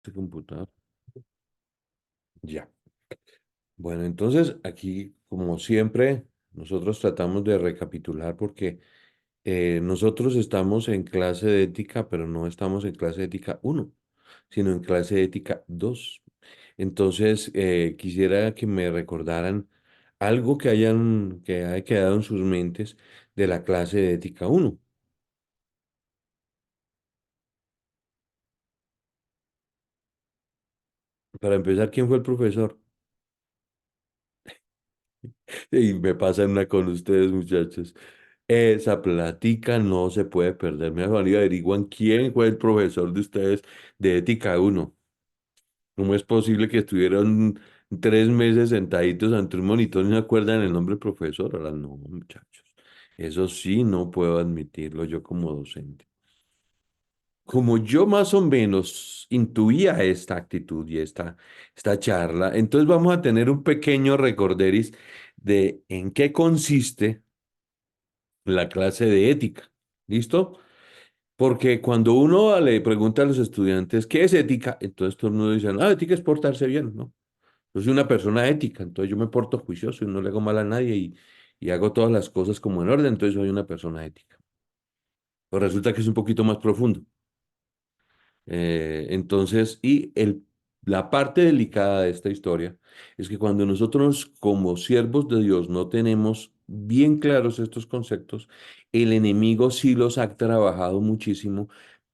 este computador. Ya. Bueno, entonces aquí, como siempre, nosotros tratamos de recapitular porque nosotros estamos en clase de ética, pero no estamos en clase de ética uno, sino en clase de ética 2. Entonces, quisiera que me recordaran algo que haya quedado en sus mentes de la clase de ética uno. Para empezar, ¿quién fue el profesor? Y me pasa una con ustedes, muchachos. Esa plática no se puede perder. Me van y averiguan quién fue el profesor de ustedes de ética uno. ¿Cómo es posible que estuvieron 3 meses sentaditos ante un monitor y no se acuerdan el nombre del profesor? Ahora no, muchachos. Eso sí, no puedo admitirlo yo como docente. Como yo más o menos intuía esta actitud y esta charla, entonces vamos a tener un pequeño recorderis de en qué consiste la clase de ética. ¿Listo? Porque cuando uno le pregunta a los estudiantes qué es ética, entonces todo el mundo dice, ah, ética es portarse bien, ¿no? Yo soy una persona ética, entonces yo me porto juicioso y no le hago mal a nadie y hago todas las cosas como en orden, entonces soy una persona ética. Pero resulta que es un poquito más profundo. Entonces, la parte delicada de esta historia es que cuando nosotros como siervos de Dios no tenemos bien claros estos conceptos, el enemigo sí los ha trabajado muchísimo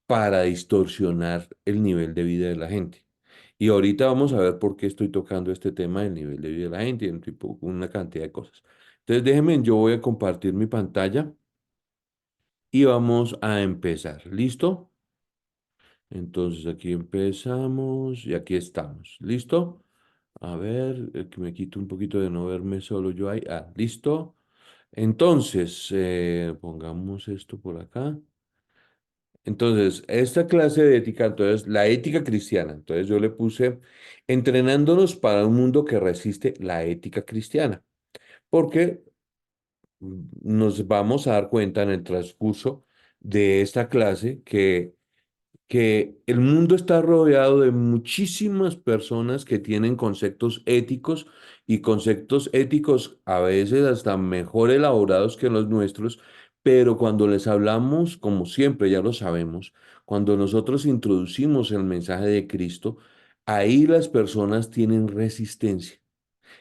para distorsionar el nivel de vida de la gente. Y ahorita vamos a ver por qué estoy tocando este tema del nivel de vida de la gente y una cantidad de cosas. Entonces, déjenme, yo voy a compartir mi pantalla y vamos a empezar. ¿Listo? Entonces aquí empezamos y aquí estamos. ¿Listo? A ver, que me quito un poquito de no verme solo yo ahí. Ah, listo. Entonces, pongamos esto por acá. Entonces, esta clase de ética, entonces, la ética cristiana. Entonces, yo le puse entrenándonos para un mundo que resiste la ética cristiana. Porque nos vamos a dar cuenta en el transcurso de esta clase que el mundo está rodeado de muchísimas personas que tienen conceptos éticos y conceptos éticos a veces hasta mejor elaborados que los nuestros, pero cuando les hablamos, como siempre ya lo sabemos, cuando nosotros introducimos el mensaje de Cristo, ahí las personas tienen resistencia.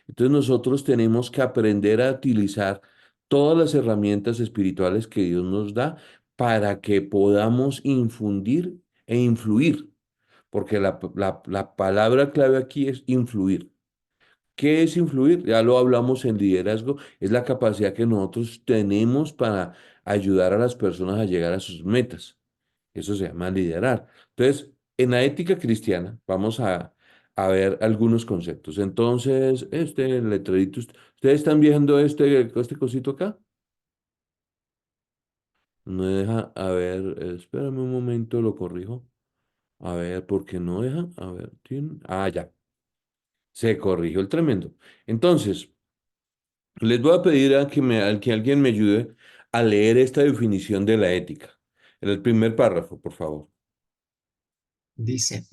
Entonces nosotros tenemos que aprender a utilizar todas las herramientas espirituales que Dios nos da para que podamos infundir e influir, porque la palabra clave aquí es influir. ¿Qué es influir? Ya lo hablamos en liderazgo, es la capacidad que nosotros tenemos para ayudar a las personas a llegar a sus metas. Eso se llama liderar. Entonces, en la ética cristiana vamos a ver algunos conceptos. Entonces, este letrerito, ¿ustedes están viendo este cosito acá? No deja, a ver, espérame un momento, lo corrijo. A ver, ¿por qué no deja? A ver, ya, se corrigió el tremendo. Entonces, les voy a pedir que alguien me ayude a leer esta definición de la ética. En el primer párrafo, por favor. Dice,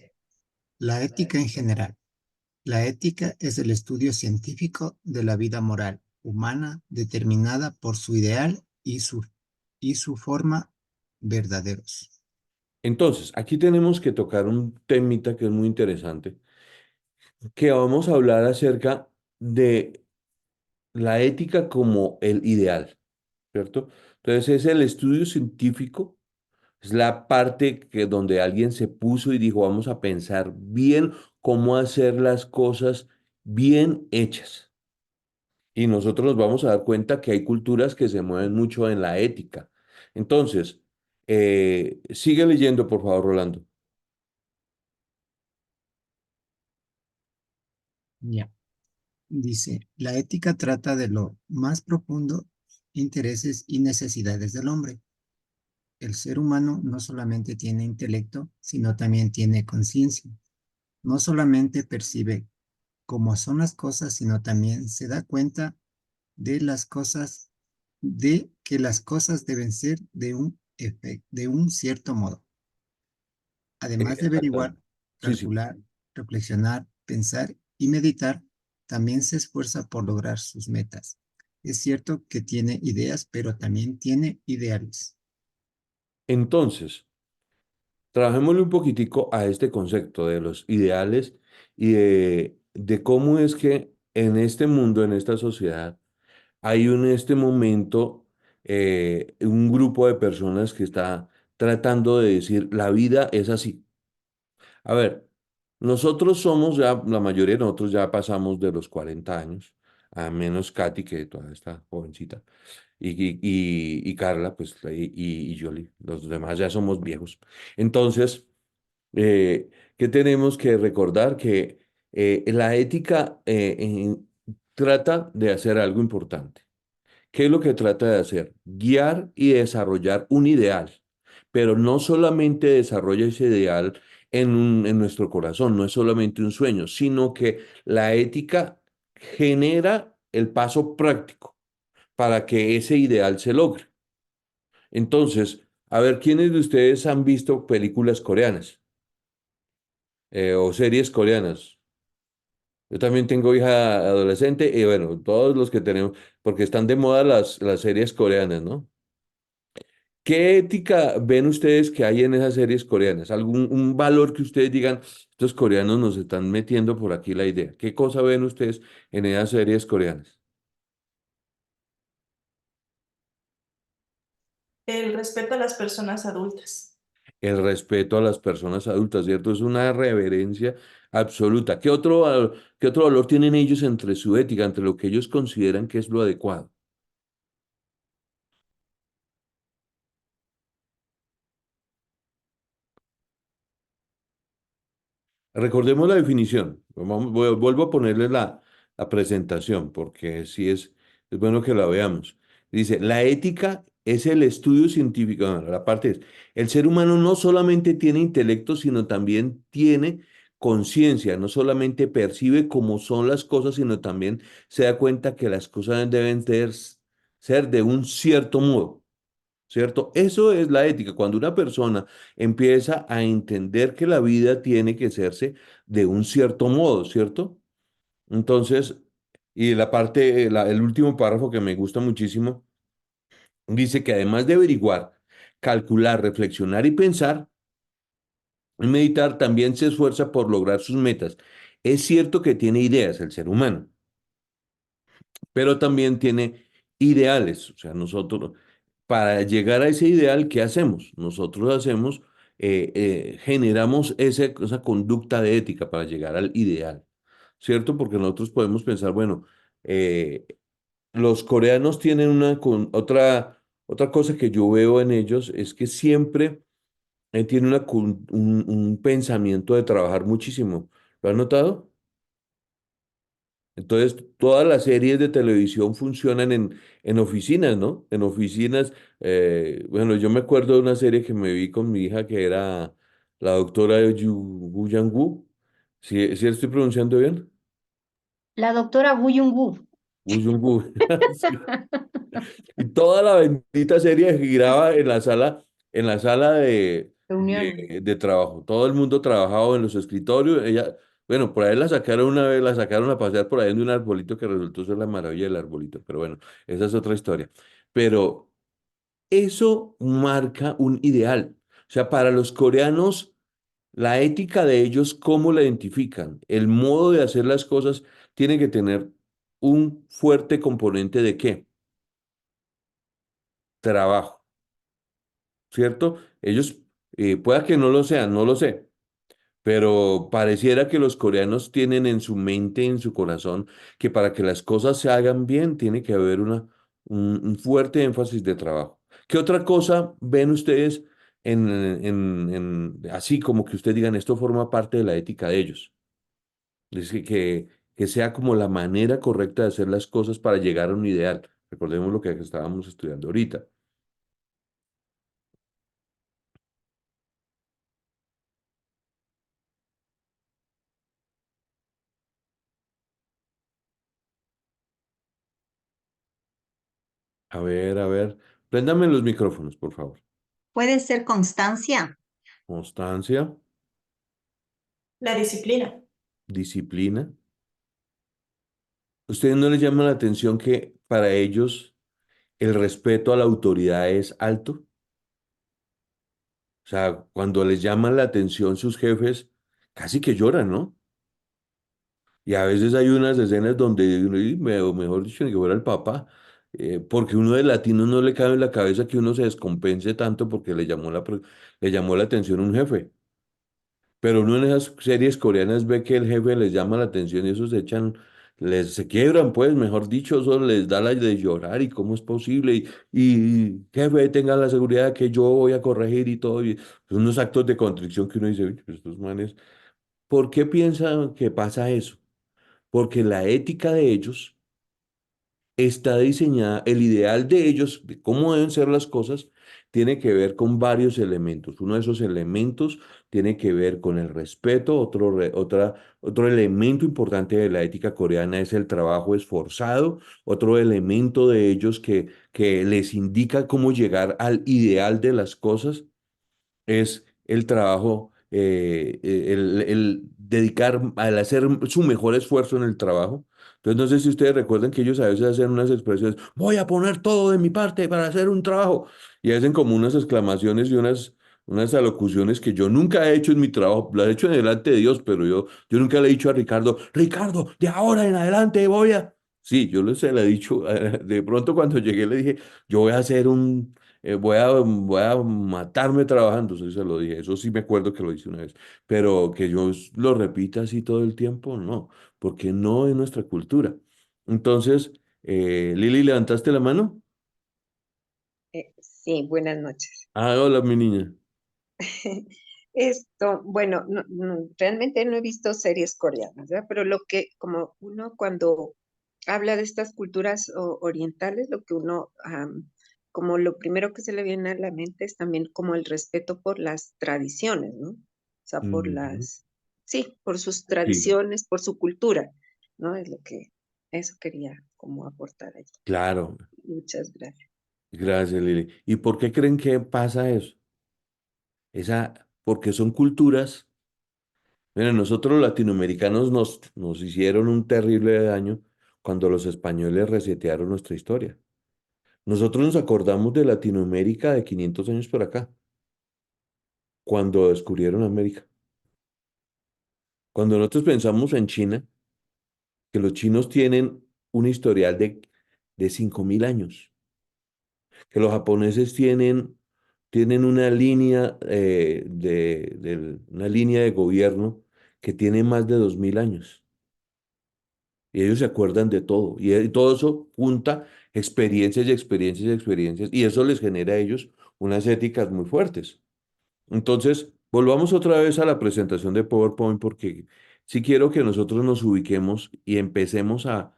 la ética en general. La ética es el estudio científico de la vida moral humana determinada por su ideal y su forma verdaderos. Entonces, aquí tenemos que tocar un temita que es muy interesante, que vamos a hablar acerca de la ética como el ideal, ¿cierto? Entonces, es el estudio científico, es la parte que donde alguien se puso y dijo, vamos a pensar bien cómo hacer las cosas bien hechas. Y nosotros nos vamos a dar cuenta que hay culturas que se mueven mucho en la ética. Entonces, sigue leyendo, por favor, Rolando. Ya. Dice, la ética trata de lo más profundo intereses y necesidades del hombre. El ser humano no solamente tiene intelecto, sino también tiene conciencia. No solamente percibe cómo son las cosas, sino también se da cuenta de las cosas, de que las cosas deben ser de un cierto modo. Además de averiguar, Exactamente. Sí, sí. calcular, reflexionar, pensar y meditar, también se esfuerza por lograr sus metas. Es cierto que tiene ideas, pero también tiene ideales. Entonces, trabajémosle un poquitico a este concepto de los ideales y de cómo es que en este mundo, en esta sociedad, hay en este momento un grupo de personas que está tratando de decir, la vida es así. A ver, nosotros somos ya, la mayoría de nosotros ya pasamos de los 40 años, a menos Katy, que todavía está jovencita, y Carla, pues, y Jolie, los demás ya somos viejos. Entonces, ¿qué tenemos que recordar? Que la ética trata de hacer algo importante. ¿Qué es lo que trata de hacer? Guiar y desarrollar un ideal, pero no solamente desarrolla ese ideal en nuestro corazón, no es solamente un sueño, sino que la ética genera el paso práctico para que ese ideal se logre. Entonces, a ver, ¿quiénes de ustedes han visto películas coreanas o series coreanas? Yo también tengo hija adolescente y bueno, todos los que tenemos, porque están de moda las series coreanas, ¿no? ¿Qué ética ven ustedes que hay en esas series coreanas? ¿Algún un valor que ustedes digan, estos coreanos nos están metiendo por aquí la idea? ¿Qué cosa ven ustedes en esas series coreanas? El respeto a las personas adultas. El respeto a las personas adultas, ¿cierto? Es una reverencia absoluta. ¿Qué otro valor tienen ellos entre su ética, entre lo que ellos consideran que es lo adecuado? Recordemos la definición. Vuelvo a ponerle la presentación porque sí es bueno que la veamos. Dice, la ética es el estudio científico. Bueno, la parte es, el ser humano no solamente tiene intelecto, sino también tiene conciencia. No solamente percibe cómo son las cosas, sino también se da cuenta que las cosas deben ser de un cierto modo. ¿Cierto? Eso es la ética. Cuando una persona empieza a entender que la vida tiene que hacerse de un cierto modo, ¿cierto? Entonces, y la parte, el último párrafo que me gusta muchísimo, dice que además de averiguar, calcular, reflexionar y pensar, y meditar, también se esfuerza por lograr sus metas. Es cierto que tiene ideas el ser humano, pero también tiene ideales. O sea, nosotros, para llegar a ese ideal, ¿qué hacemos? Nosotros generamos esa conducta de ética para llegar al ideal, ¿cierto? Porque nosotros podemos pensar, bueno, eh, los coreanos tienen otra cosa que yo veo en ellos, es que siempre tienen un pensamiento de trabajar muchísimo. ¿Lo has notado? Entonces, todas las series de televisión funcionan en oficinas, ¿no? En oficinas. Bueno, yo me acuerdo de una serie que me vi con mi hija que era la doctora Wu Yang-woo. ¿Sí estoy pronunciando bien? La doctora Wu Yung-gu. Wu Yang-woo. Sí. Y toda la bendita serie giraba en la sala Reunión. de trabajo. Todo el mundo trabajaba en los escritorios. Ella, bueno, por ahí la sacaron una vez, la sacaron a pasear por ahí en un arbolito que resultó ser la maravilla del arbolito. Pero bueno, esa es otra historia. Pero eso marca un ideal. O sea, para los coreanos, la ética de ellos, ¿cómo la identifican? El modo de hacer las cosas tiene que tener un fuerte componente de ¿qué? Trabajo. ¿Cierto? Ellos, pueda que no lo sean, no lo sé, pero pareciera que los coreanos tienen en su mente, en su corazón, que para que las cosas se hagan bien, tiene que haber un fuerte énfasis de trabajo. ¿Qué otra cosa ven ustedes así como que ustedes digan, esto forma parte de la ética de ellos? Es que sea como la manera correcta de hacer las cosas para llegar a un ideal. Recordemos lo que estábamos estudiando ahorita. A ver, préndame los micrófonos, por favor. Puede ser constancia, Constancia. La disciplina. disciplina. ¿Ustedes no les llama la atención que para ellos el respeto a la autoridad es alto? O sea, cuando les llaman la atención sus jefes, casi que lloran, ¿no? Y a veces hay unas escenas donde, o mejor dicho, ni que fuera el papá, porque uno de latino no le cabe en la cabeza que uno se descompense tanto porque le llamó la atención un jefe. Pero uno en esas series coreanas ve que el jefe les llama la atención y esos se echan, se quiebran, pues, mejor dicho, eso les da la de llorar y cómo es posible. Y jefe, tenga la seguridad de que yo voy a corregir y todo. Y son unos actos de contrición que uno dice, "Uy, pero estos manes, ¿por qué piensan que pasa eso? Porque la ética de ellos está diseñada, el ideal de ellos, de cómo deben ser las cosas, tiene que ver con varios elementos. Uno de esos elementos tiene que ver con el respeto, otro elemento importante de la ética coreana es el trabajo esforzado, otro elemento de ellos que les indica cómo llegar al ideal de las cosas es el trabajo, el dedicar, al hacer su mejor esfuerzo en el trabajo. Entonces, no sé si ustedes recuerdan que ellos a veces hacen unas expresiones, voy a poner todo de mi parte para hacer un trabajo, y hacen como unas exclamaciones y unas alocuciones que yo nunca he hecho en mi trabajo, las he hecho en delante de Dios, pero yo nunca le he dicho a Ricardo, Ricardo, de ahora en adelante voy a... Sí, se le he dicho, de pronto cuando llegué le dije, yo voy a hacer voy a matarme trabajando, eso se lo dije, eso sí me acuerdo que lo hice una vez, pero que yo lo repita así todo el tiempo, no, porque no es nuestra cultura. Entonces, Lili, ¿levantaste la mano? Sí, buenas noches. Ah, hola, mi niña. Bueno, realmente no he visto series coreanas, ¿verdad? Pero lo que, como uno cuando habla de estas culturas orientales, lo que uno, como lo primero que se le viene a la mente es también como el respeto por las tradiciones, ¿no? O sea, Ujú. sí, por sus Sí, tradiciones, por su cultura, ¿no? Eso quería como aportar ahí. claro, Muchas gracias. gracias, Lili. ¿Y por qué creen que pasa eso? Porque son culturas. Miren, nosotros los latinoamericanos nos hicieron un terrible daño cuando los españoles resetearon nuestra historia. Nosotros nos acordamos de Latinoamérica de 500 años por acá, cuando descubrieron América. Cuando nosotros pensamos en China, que los chinos tienen un historial de 5.000 años, que los japoneses tienen una línea, una línea de gobierno que tiene más de 2.000 años. Y ellos se acuerdan de todo. Y todo eso junta experiencias y experiencias y experiencias. Y eso les genera a ellos unas éticas muy fuertes. Entonces, volvamos otra vez a la presentación de PowerPoint porque sí quiero que nosotros nos ubiquemos y empecemos a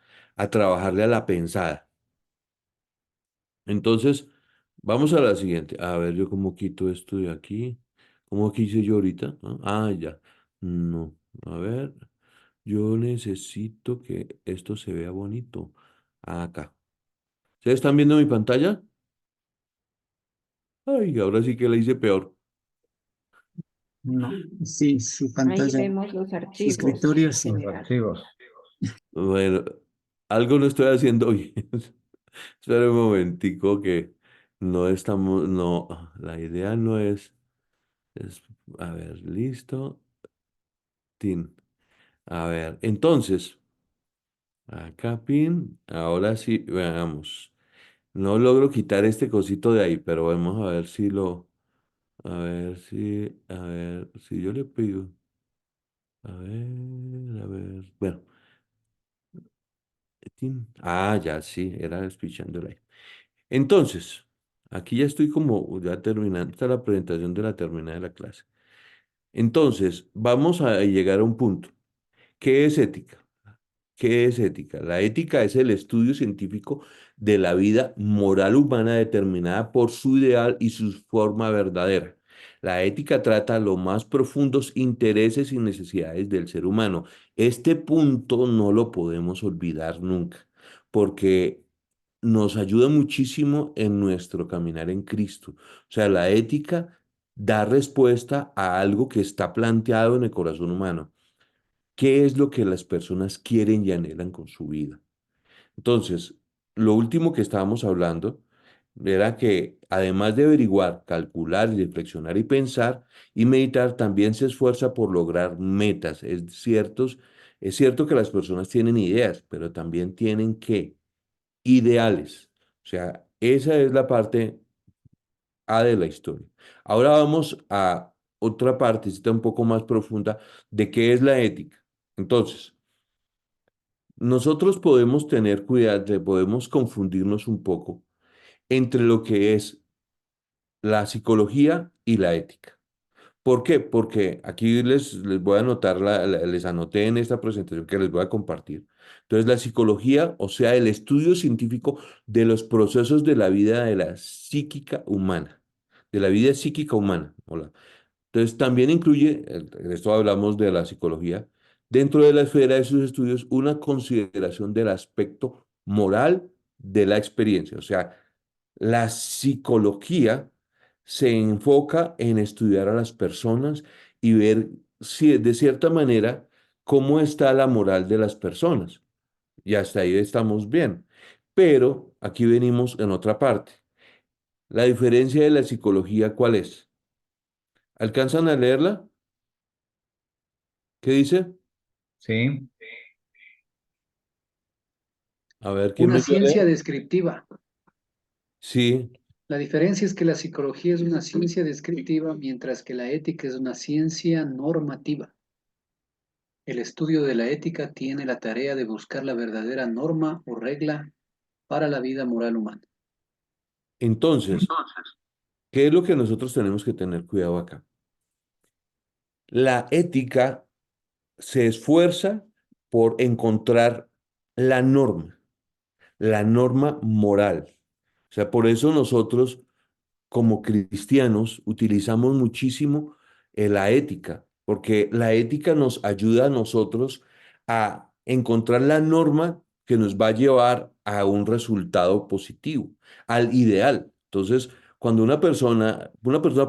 trabajarle a la pensada. Entonces, vamos a la siguiente. A ver, yo cómo quito esto de aquí. ¿Cómo quise yo ahorita? ¿No? Ah, ya. No. A ver, yo necesito que esto se vea bonito. Acá. ¿Ustedes están viendo mi pantalla? Ay, ahora sí que la hice peor. No, sí, su Ahí pantalla, vemos los su archivos escritorio, en sí. general. Bueno, algo no estoy haciendo bien. Espera un momentico que no estamos, no, la idea no es, a ver, listo, tin. A ver, entonces, acá pin, ahora sí, veamos. No logro quitar este cosito de ahí, pero vamos a ver si a ver si yo le pido. A ver, bueno, tin. Ah, ya sí, era despichándola ahí. Entonces, aquí ya estoy como ya terminando, está la presentación de la terminada de la clase. Entonces, vamos a llegar a un punto. ¿Qué es ética? ¿Qué es ética? La ética es el estudio científico de la vida moral humana determinada por su ideal y su forma verdadera. La ética trata los más profundos intereses y necesidades del ser humano. Este punto no lo podemos olvidar nunca, porque nos ayuda muchísimo en nuestro caminar en Cristo. O sea, la ética da respuesta a algo que está planteado en el corazón humano. ¿Qué es lo que las personas quieren y anhelan con su vida? Entonces, lo último que estábamos hablando era que además de averiguar, calcular, reflexionar y pensar y meditar, también se esfuerza por lograr metas. Es cierto que las personas tienen ideas, pero también tienen que ideales. O sea, esa es la parte A de la historia. Ahora vamos a otra partecita un poco más profunda de qué es la ética. Entonces, nosotros podemos tener cuidado, podemos confundirnos un poco entre lo que es la psicología y la ética. ¿Por qué? Porque aquí les voy a anotar, les anoté en esta presentación que les voy a compartir. Entonces, la psicología, o sea, el estudio científico de los procesos de la vida de la psíquica humana, de la vida psíquica humana. Hola. Entonces, también incluye, en esto hablamos de la psicología, dentro de la esfera de sus estudios, una consideración del aspecto moral de la experiencia. O sea, la psicología se enfoca en estudiar a las personas y ver si, de cierta manera cómo está la moral de las personas. Y hasta ahí estamos bien. Pero aquí venimos en otra parte. La diferencia de la psicología, ¿cuál es? ¿Alcanzan a leerla? ¿Qué dice? Sí. A ver, ¿quién Una me ciencia lee? descriptiva. Sí. La diferencia es que la psicología es una ciencia descriptiva, mientras que la ética es una ciencia normativa. El estudio de la ética tiene la tarea de buscar la verdadera norma o regla para la vida moral humana. Entonces, ¿qué es lo que nosotros tenemos que tener cuidado acá? La ética se esfuerza por encontrar la norma moral. O sea, por eso nosotros como cristianos utilizamos muchísimo la ética, porque la ética nos ayuda a nosotros a encontrar la norma que nos va a llevar a un resultado positivo, al ideal. Entonces, cuando una persona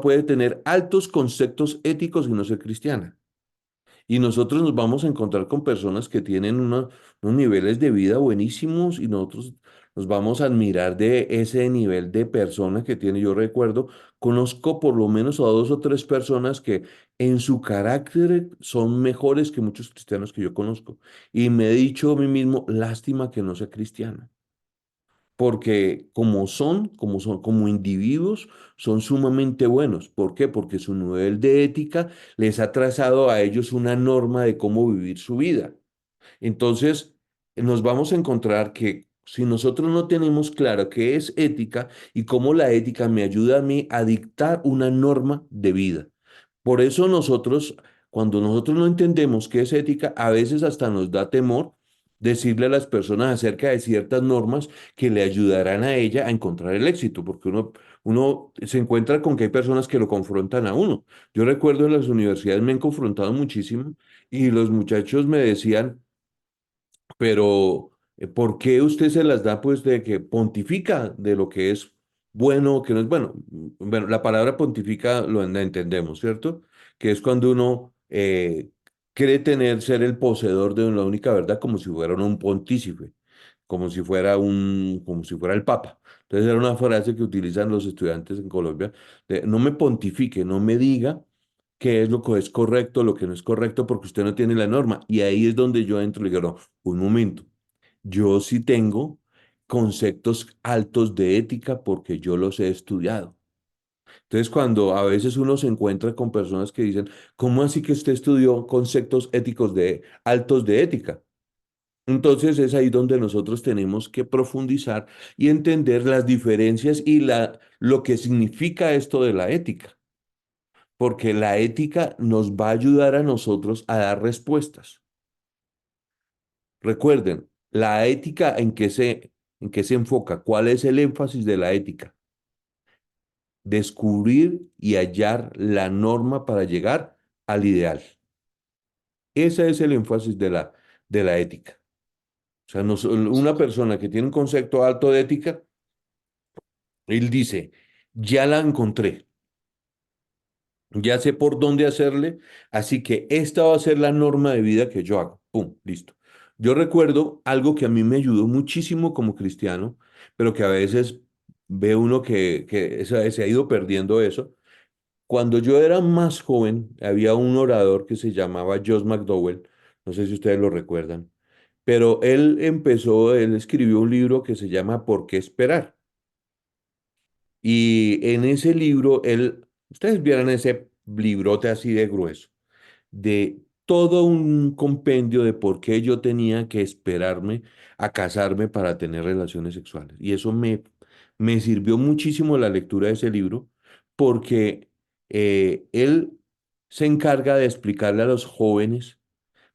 puede tener altos conceptos éticos y no ser cristiana. Y nosotros nos vamos a encontrar con personas que tienen unos niveles de vida buenísimos y nosotros nos vamos a admirar de ese nivel de persona que tiene. Yo recuerdo, conozco por lo menos a dos o tres personas que en su carácter son mejores que muchos cristianos que yo conozco. Y me he dicho a mí mismo, lástima que no sea cristiana porque como individuos, son sumamente buenos. ¿Por qué? Porque su nivel de ética les ha trazado a ellos una norma de cómo vivir su vida. Entonces, nos vamos a encontrar que si nosotros no tenemos claro qué es ética y cómo la ética me ayuda a mí a dictar una norma de vida. Por eso nosotros, cuando nosotros no entendemos qué es ética, a veces hasta nos da temor decirle a las personas acerca de ciertas normas que le ayudarán a ella a encontrar el éxito, porque uno se encuentra con que hay personas que lo confrontan a uno. Yo recuerdo en las universidades me han confrontado muchísimo y los muchachos me decían, pero ¿por qué usted se las da pues de que pontifica de lo que es bueno o que no es bueno? Bueno, la palabra pontifica la entendemos, ¿cierto? Que es cuando uno cree ser el poseedor de la única verdad como si fuera un pontífice, como si fuera el Papa. Entonces era una frase que utilizan los estudiantes en Colombia, de, no me pontifique, no me diga qué es lo que es correcto, lo que no es correcto, porque usted no tiene la norma. Y ahí es donde yo entro y digo, no, un momento, yo sí tengo conceptos altos de ética porque yo los he estudiado. Entonces, cuando a veces uno se encuentra con personas que dicen, ¿cómo así que usted estudió conceptos éticos altos de ética? Entonces es ahí donde nosotros tenemos que profundizar y entender las diferencias y lo que significa esto de la ética, porque la ética nos va a ayudar a nosotros a dar respuestas. Recuerden, la ética en qué se enfoca, ¿cuál es el énfasis de la ética? Descubrir y hallar la norma para llegar al ideal. Ese es el énfasis de la ética. O sea, una persona que tiene un concepto alto de ética, él dice, ya la encontré. ya sé por dónde hacerle, así que esta va a ser la norma de vida que yo hago. Pum, listo. Yo recuerdo algo que a mí me ayudó muchísimo como cristiano, pero que a veces ve uno que se ha ido perdiendo eso. Cuando yo era más joven, había un orador que se llamaba Josh McDowell, no sé si ustedes lo recuerdan, pero él escribió un libro que se llama ¿Por qué esperar? Y en ese libro, ustedes vieran ese librote así de grueso, de todo un compendio de por qué yo tenía que esperarme a casarme para tener relaciones sexuales. Y eso me sirvió muchísimo la lectura de ese libro, porque él se encarga de explicarle a los jóvenes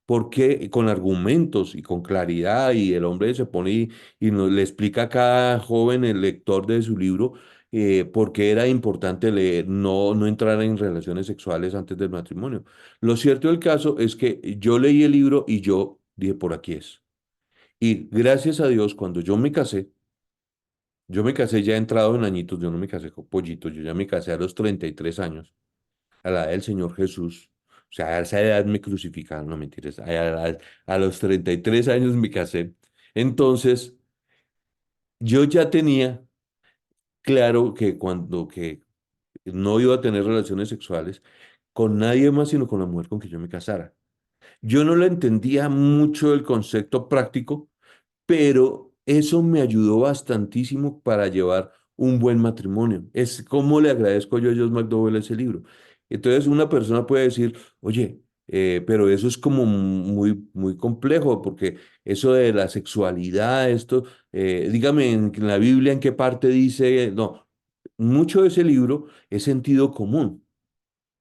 porque con argumentos y con claridad, y el hombre se pone le explica a cada joven, el lector de su libro, por qué era importante leer, no entrar en relaciones sexuales antes del matrimonio. Lo cierto del caso es que yo leí el libro y yo dije, por aquí es. Y gracias a Dios, cuando yo me casé ya entrado en añitos, yo no me casé con pollitos, yo ya me casé a los 33 años a la edad del Señor Jesús. O sea, a esa edad me crucificaron, no mentiras. A los 33 años me casé. Entonces, yo ya tenía claro que cuando que no iba a tener relaciones sexuales con nadie más, sino con la mujer con que yo me casara. Yo no le entendía mucho el concepto práctico, pero eso me ayudó bastantísimo para llevar un buen matrimonio. Es como le agradezco yo a Josh McDowell ese libro. Entonces una persona puede decir, oye, pero eso es como muy complejo, porque eso de la sexualidad, esto, dígame en la Biblia en qué parte dice, no, mucho de ese libro es sentido común.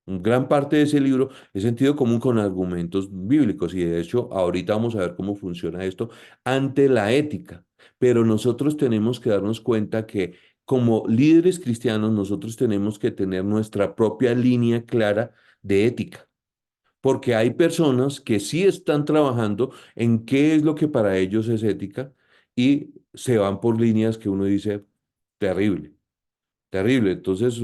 Gran parte de ese libro es sentido común con argumentos bíblicos, y de hecho ahorita vamos a ver cómo funciona esto ante la ética. Pero nosotros tenemos que darnos cuenta que como líderes cristianos nosotros tenemos que tener nuestra propia línea clara de ética, porque hay personas que sí están trabajando en qué es lo que para ellos es ética y se van por líneas que uno dice terrible. Terrible. Entonces,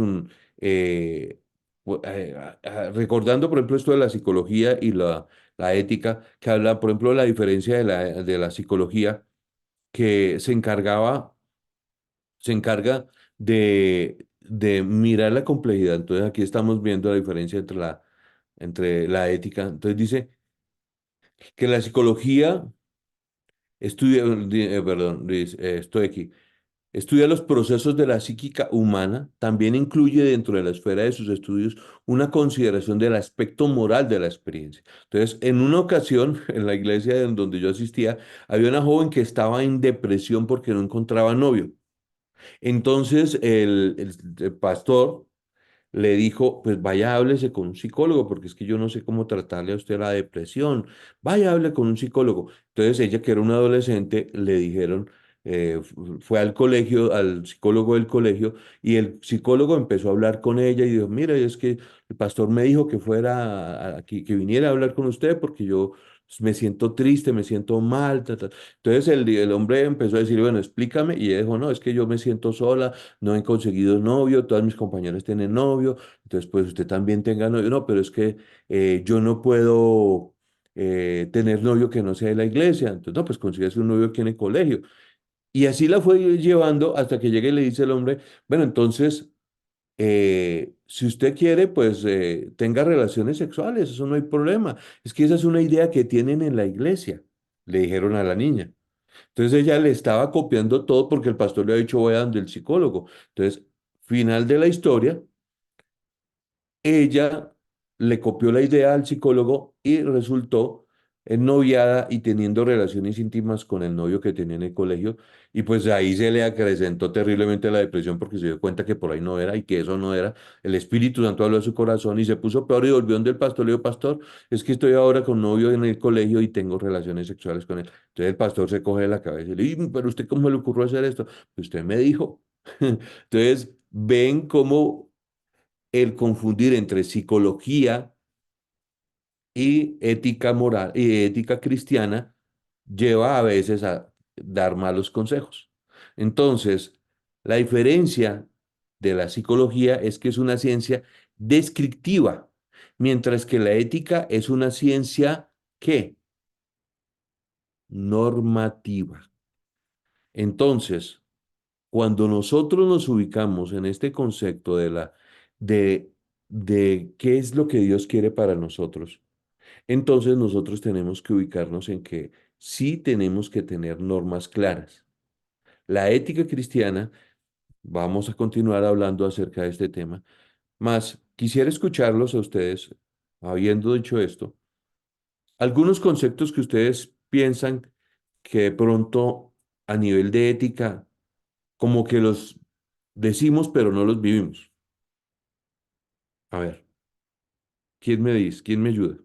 recordando, por ejemplo, esto de la psicología y la ética, que habla, por ejemplo, de la diferencia de la psicología, que se encarga de mirar la complejidad. Entonces, aquí estamos viendo la diferencia entre la ética. Entonces, dice que la psicología estudia, perdón, Luis, estoy aquí. Estudia los procesos de la psíquica humana, también incluye dentro de la esfera de sus estudios una consideración del aspecto moral de la experiencia. Entonces, en una ocasión, en la iglesia en donde yo asistía, había una joven que estaba en depresión porque no encontraba novio. Entonces, el pastor le dijo, pues vaya, háblese con un psicólogo, porque es que yo no sé cómo tratarle a usted la depresión. Vaya, hable con un psicólogo. Entonces ella, que era una adolescente, le dijeron, fue al colegio, al psicólogo del colegio, y el psicólogo empezó a hablar con ella y dijo, mira, es que el pastor me dijo que fuera aquí, que viniera a hablar con usted porque yo me siento triste, me siento mal. Entonces el hombre empezó a decir, bueno, explícame, y ella dijo, no, es que yo me siento sola, no he conseguido novio, todas mis compañeras tienen novio, entonces pues usted también tenga novio. No, pero es que yo no puedo tener novio que no sea de la iglesia. Entonces, no, pues consíguese un novio aquí en el colegio. Y así la fue llevando hasta que llega y le dice el hombre, bueno, entonces, si usted quiere, pues tenga relaciones sexuales, eso no hay problema. Es que esa es una idea que tienen en la iglesia, le dijeron a la niña. Entonces ella le estaba copiando todo porque el pastor le ha dicho, voy a donde el psicólogo. Entonces, final de la historia, ella le copió la idea al psicólogo y resultó ennoviada y teniendo relaciones íntimas con el novio que tenía en el colegio. Y pues ahí se le acrecentó terriblemente la depresión porque se dio cuenta que por ahí no era y que eso no era. El Espíritu Santo habló a su corazón y se puso peor y volvió donde el pastor. Le dijo, pastor, es que estoy ahora con novio en el colegio y tengo relaciones sexuales con él. Entonces el pastor se coge de la cabeza y le dice, pero usted cómo le ocurrió hacer esto? Pues usted me dijo. Entonces ven cómo el confundir entre psicología y ética moral y ética cristiana lleva a veces a dar malos consejos. Entonces, la diferencia de la psicología es que es una ciencia descriptiva, mientras que la ética es una ciencia, ¿qué? Normativa. Entonces, cuando nosotros nos ubicamos en este concepto de, de qué es lo que Dios quiere para nosotros, entonces nosotros tenemos que ubicarnos en que sí tenemos que tener normas claras. La ética cristiana, vamos a continuar hablando acerca de este tema, más quisiera escucharlos a ustedes, habiendo dicho esto, algunos conceptos que ustedes piensan que de pronto a nivel de ética, como que los decimos pero no los vivimos. A ver, ¿quién me dice? ¿Quién me ayuda?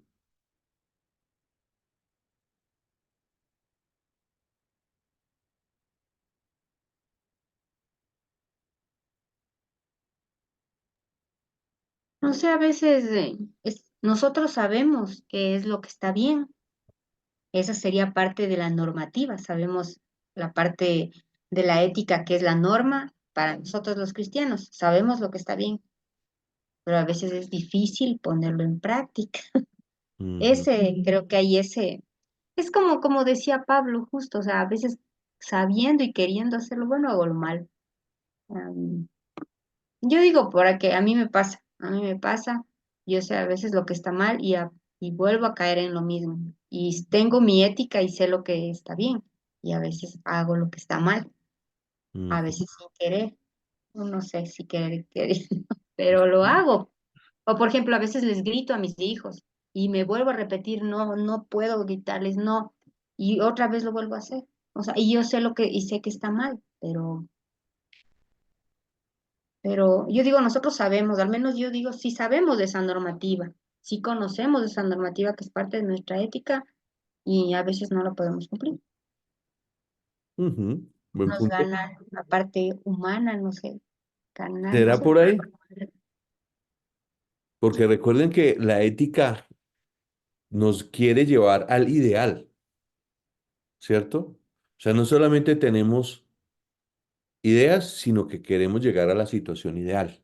No sé, a veces nosotros sabemos qué es lo que está bien. Esa sería parte de la normativa. Sabemos la parte de la ética que es la norma para nosotros los cristianos. Sabemos lo que está bien, pero a veces es difícil ponerlo en práctica. Ujú, Ese, creo que ahí ese, es como decía Pablo, justo, o sea, a veces sabiendo y queriendo hacer lo bueno o lo malo. Am, yo digo, por que a mí me pasa, yo sé a veces lo que está mal y vuelvo a caer en lo mismo. Y tengo mi ética y sé lo que está bien, y a veces hago lo que está mal, a ujú. veces sin querer, no sé si querer, queriendo, pero lo hago. O por ejemplo, a veces les grito a mis hijos y me vuelvo a repetir, no, no puedo gritarles, no, y otra vez lo vuelvo a hacer. O sea, y yo sé y sé que está mal, pero yo digo, nosotros sabemos, al menos yo digo, sí sabemos de esa normativa, sí conocemos de esa normativa que es parte de nuestra ética y a veces no la podemos cumplir. Ujú, buen Nos punto. gana la parte humana, no sé, carnal, no ¿Será sé. por ahí? Porque recuerden que la ética nos quiere llevar al ideal, ¿cierto? O sea, no solamente tenemos ideas, sino que queremos llegar a la situación ideal,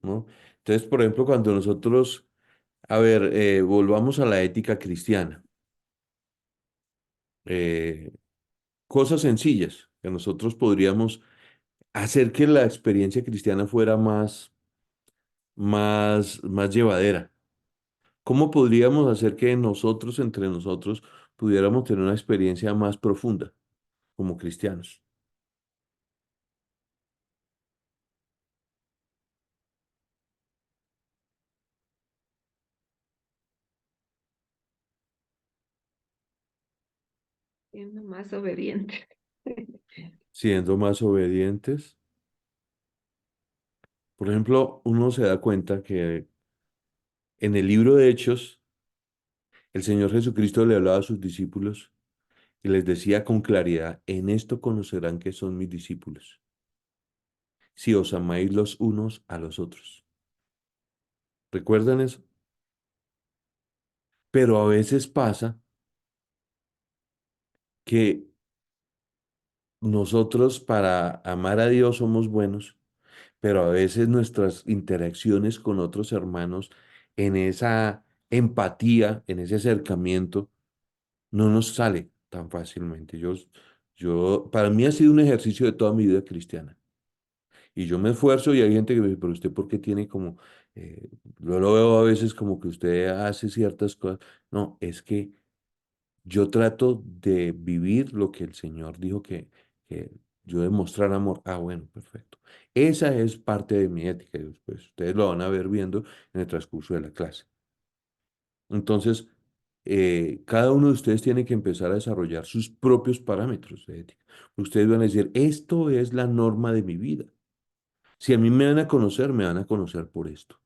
¿no? Entonces, por ejemplo, cuando nosotros, a ver, volvamos a la ética cristiana, eh, cosas sencillas que nosotros podríamos hacer que la experiencia cristiana fuera más llevadera. ¿Cómo podríamos hacer que nosotros, entre nosotros, pudiéramos tener una experiencia más profunda como cristianos? Siendo más obediente. Siendo más obedientes. Por ejemplo, uno se da cuenta que en el libro de Hechos, el Señor Jesucristo le hablaba a sus discípulos y les decía con claridad, en esto conocerán que son mis discípulos, si os amáis los unos a los otros. ¿Recuerdan eso? Pero a veces pasa que nosotros para amar a Dios somos buenos, pero a veces nuestras interacciones con otros hermanos en esa empatía, en ese acercamiento, no nos sale tan fácilmente. Para mí ha sido un ejercicio de toda mi vida cristiana. Y yo me esfuerzo y hay gente que me dice, pero usted ¿por qué tiene como, yo lo veo a veces como que usted hace ciertas cosas? No, es que yo trato de vivir lo que el Señor dijo que yo demostrar amor. Ah, bueno, perfecto. Esa es parte de mi ética y después ustedes lo van a ver viendo en el transcurso de la clase. Entonces, cada uno de ustedes tiene que empezar a desarrollar sus propios parámetros de ética. Ustedes van a decir, esto es la norma de mi vida. Si a mí me van a conocer por esto.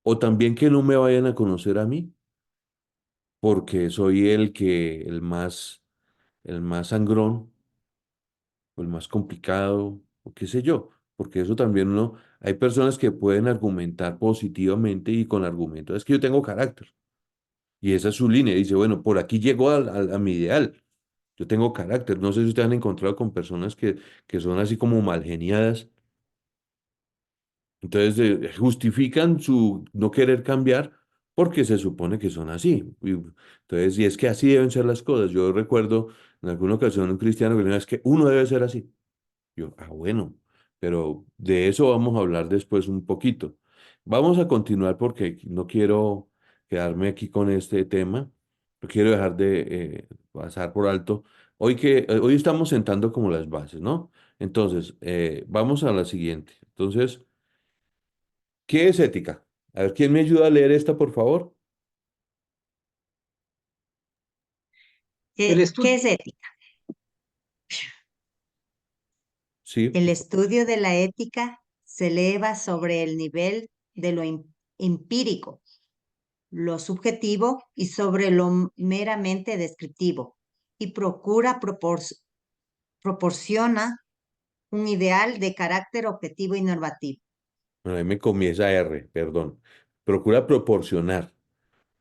O también que no me vayan a conocer a mí, porque soy el más sangrón, o el más complicado, o qué sé yo. Porque eso también hay personas que pueden argumentar positivamente y con argumentos. Es que yo tengo carácter. Y esa es su línea. Dice, bueno, por aquí llego a mi ideal. Yo tengo carácter. No sé si ustedes han encontrado con personas que son así como mal geniadas Entonces justifican su no querer cambiar porque se supone que son así. Entonces, y es que así deben ser las cosas. Yo recuerdo en alguna ocasión un cristiano que le dijo, es que uno debe ser así. Yo, bueno, pero de eso vamos a hablar después un poquito. Vamos a continuar porque no quiero quedarme aquí con este tema. No quiero dejar de pasar por alto. Hoy estamos sentando como las bases, ¿no? Entonces, vamos a la siguiente. Entonces, ¿qué es ética? A ver, ¿quién me ayuda a leer esta, por favor? El ¿Qué estudio, es ética? Sí. El estudio de la ética se eleva sobre el nivel de lo empírico, lo subjetivo y sobre lo meramente descriptivo, y proporciona un ideal de carácter objetivo y normativo. Bueno, ahí me comienza R, perdón. Procura proporcionar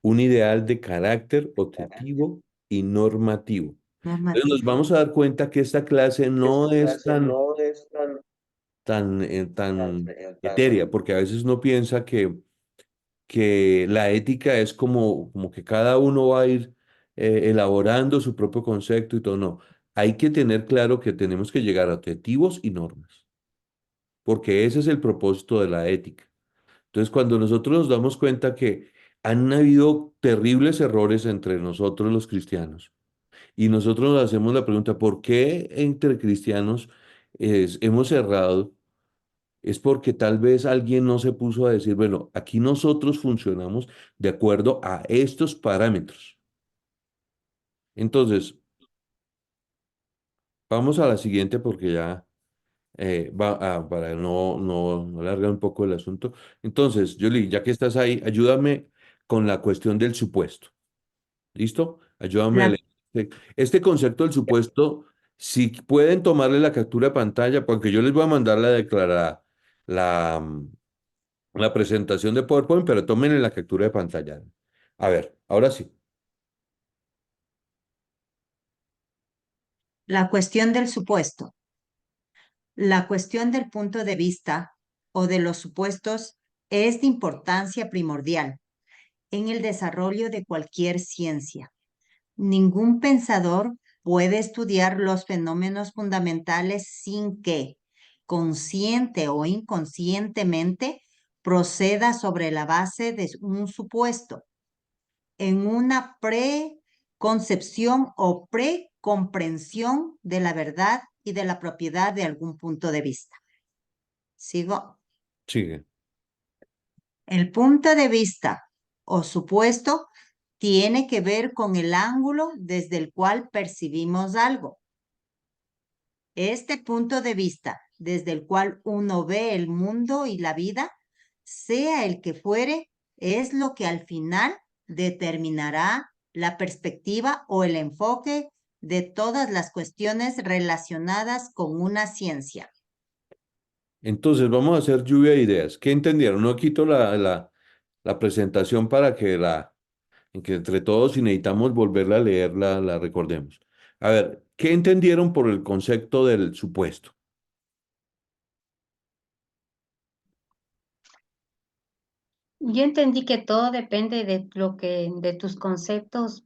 un ideal de carácter objetivo y normativo. Entonces nos Normativo. vamos a dar cuenta que esta clase no es tan etérea, porque a veces uno piensa que la ética es como que cada uno va a ir elaborando su propio concepto y todo. No, hay que tener claro que tenemos que llegar a objetivos y normas, porque ese es el propósito de la ética. Entonces, cuando nosotros nos damos cuenta que han habido terribles errores entre nosotros los cristianos, y nosotros nos hacemos la pregunta, ¿por qué entre cristianos hemos errado? Es porque tal vez alguien no se puso a decir, bueno, aquí nosotros funcionamos de acuerdo a estos parámetros. Entonces, vamos a la siguiente porque ya para no alargar un poco el asunto. Entonces, Yoli, ya que estás ahí, ayúdame con la cuestión del supuesto. ¿Listo? Ayúdame a La, leer. Este concepto del supuesto, si pueden tomarle la captura de pantalla, porque yo les voy a mandar la, mm, la presentación de PowerPoint, pero tómenle la captura de pantalla. A ver, ahora sí. la cuestión del supuesto. La cuestión del punto de vista o de los supuestos es de importancia primordial en el desarrollo de cualquier ciencia. Ningún pensador puede estudiar los fenómenos fundamentales sin que, consciente o inconscientemente, proceda sobre la base de un supuesto, en una preconcepción o precomprensión de la verdad y de la propiedad de algún punto de vista. Sigo. Sigue. El punto de vista o supuesto tiene que ver con el ángulo desde el cual percibimos algo. Este punto de vista desde el cual uno ve el mundo y la vida, sea el que fuere, es lo que al final determinará la perspectiva o el enfoque de todas las cuestiones relacionadas con una ciencia. Entonces, vamos a hacer lluvia de ideas. ¿Qué entendieron? No quito la presentación para en que entre todos, si necesitamos volverla a leer, la recordemos. A ver, ¿qué entendieron por el concepto del supuesto? Yo entendí que todo depende de de tus conceptos,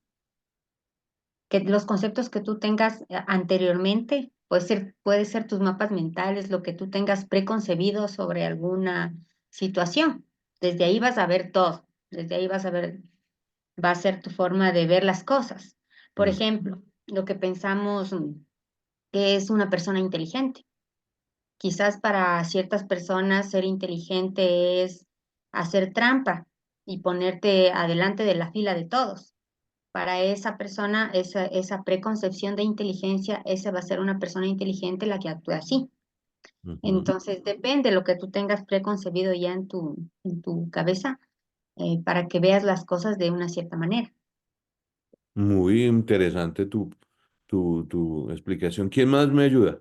que los conceptos que tú tengas anteriormente, puede ser tus mapas mentales, lo que tú tengas preconcebido sobre alguna situación. Desde ahí vas a ver todo, desde ahí vas a ver, va a ser tu forma de ver las cosas. Por Mm, ejemplo, lo que pensamos que es una persona inteligente. Quizás para ciertas personas ser inteligente es hacer trampa y ponerte adelante de la fila de todos. Para esa persona, esa preconcepción de inteligencia, esa va a ser una persona inteligente la que actúa así. ujú. Entonces, depende de lo que tú tengas preconcebido ya en tu cabeza, para que veas las cosas de una cierta manera. Muy interesante tu explicación. ¿Quién más me ayuda?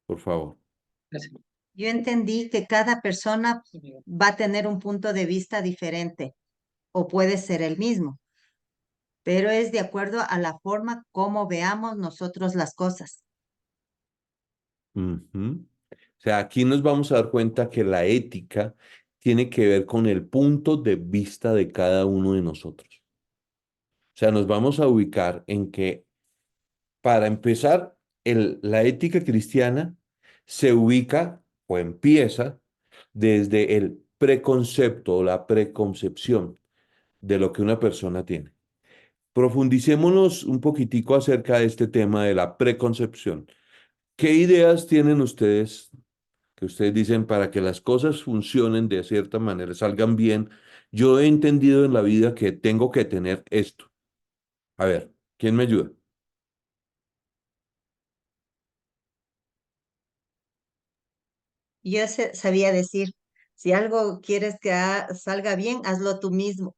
Por favor. Yo entendí que cada persona va a tener un punto de vista diferente o puede ser el mismo, pero es de acuerdo a la forma como veamos nosotros las cosas. Ujú. O sea, aquí nos vamos a dar cuenta que la ética tiene que ver con el punto de vista de cada uno de nosotros. O sea, nos vamos a ubicar en que, para empezar, la ética cristiana se ubica o empieza desde el preconcepto o la preconcepción de lo que una persona tiene. Profundicémonos un poquitico acerca de este tema de la preconcepción. ¿Qué ideas tienen ustedes que ustedes dicen para que las cosas funcionen de cierta manera, salgan bien? Yo he entendido en la vida que tengo que tener esto. A ver, ¿quién me ayuda? Yo sabía decir, si algo quieres que salga bien, hazlo tú mismo.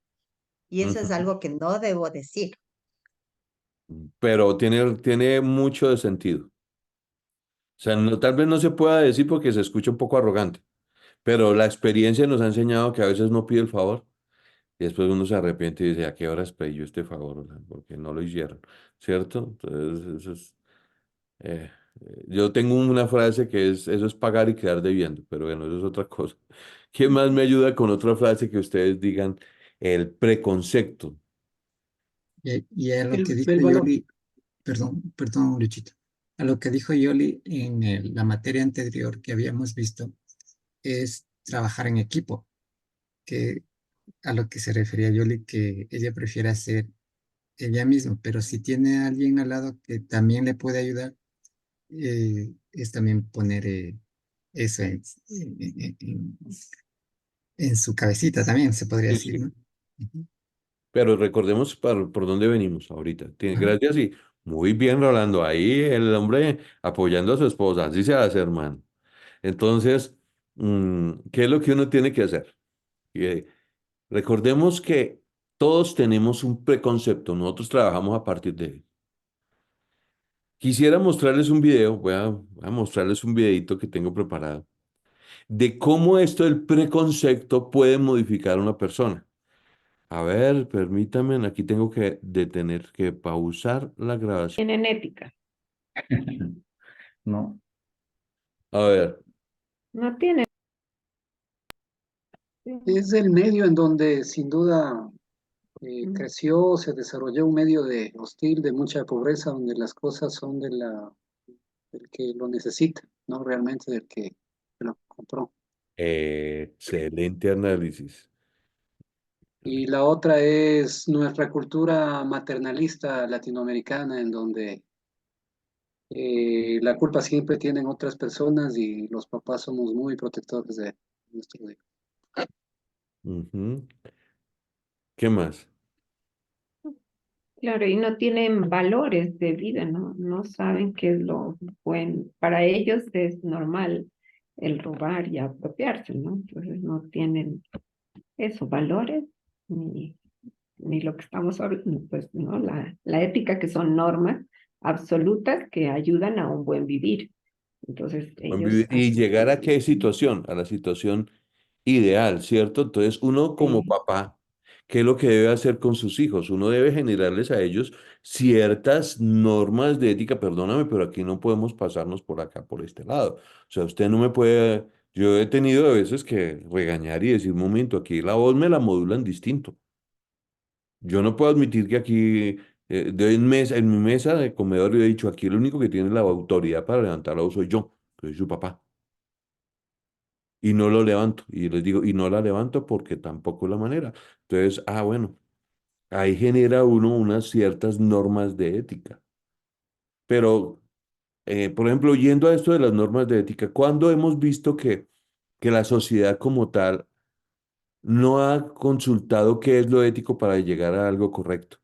Y eso es Ujú. algo que no debo decir. Pero tiene mucho de sentido. O sea, tal vez no se pueda decir porque se escucha un poco arrogante, pero la experiencia nos ha enseñado que a veces no pide el favor y después uno se arrepiente y dice, ¿a qué horas pedí yo este favor? O sea, porque no lo hicieron, ¿cierto? Entonces, eh, yo tengo una frase que es, eso es pagar y quedar debiendo, pero bueno, eso es otra cosa. ¿Quién más me ayuda con otra frase que ustedes digan? El preconcepto. Y a lo que dijo El valor. Yoli, perdón, Luchito, a lo que dijo Yoli en la materia anterior que habíamos visto, es trabajar en equipo, que a lo que se refería Yoli, que ella prefiere hacer ella misma, pero si tiene a alguien al lado que también le puede ayudar, es también poner eso en su cabecita también, se podría Sí, decir, sí. ¿no? Ujú. Pero recordemos por dónde venimos ahorita. Ajá. Gracias y muy bien, Rolando. Ahí el hombre apoyando a su esposa. Así se hace, hermano. Entonces, ¿qué es lo que uno tiene que hacer? Eh, Recordemos que todos tenemos un preconcepto. Nosotros trabajamos a partir de él. Quisiera mostrarles un video. Voy a mostrarles un videito que tengo preparado de cómo esto del preconcepto puede modificar a una persona. A ver, permítanme, aquí tengo que detener, que pausar la grabación. Tienen ética, No, A ver, no tienen. Es el medio en donde sin duda creció, se desarrolló un medio de hostil, de mucha pobreza, donde las cosas son del que lo necesita, no realmente del que lo compró. excelente análisis. Y la otra es nuestra cultura maternalista latinoamericana, en donde la culpa siempre tienen otras personas y los papás somos muy protectores de nuestros hijos. Ujú. ¿Qué más? Claro, y no tienen valores de vida, ¿no? No saben qué es lo bueno. Para ellos es normal el robar y apropiarse, ¿no? Entonces no tienen esos valores ni lo que estamos hablando, pues, ¿no? La ética, que son normas absolutas que ayudan a un buen vivir. Entonces ellos Y así, llegar a qué situación, a la situación ideal, ¿cierto? Entonces, uno como sí, papá, ¿qué es lo que debe hacer con sus hijos? Uno debe generarles a ellos ciertas normas de ética. Perdóname, pero aquí no podemos pasarnos por acá, por este lado. O sea, usted no me puede, yo he tenido a veces que regañar y decir, un momento, aquí la voz me la modulan distinto. Yo no puedo admitir que aquí, en mi mesa de comedor, yo he dicho, aquí el único que tiene la autoridad para levantar la voz soy yo, que soy su papá. Y no lo levanto. Y les digo, y no la levanto porque tampoco es la manera. Entonces, bueno, ahí genera uno unas ciertas normas de ética. Pero, por ejemplo, yendo a esto de las normas de ética, ¿cuándo hemos visto que la sociedad como tal no ha consultado qué es lo ético para llegar a algo correcto?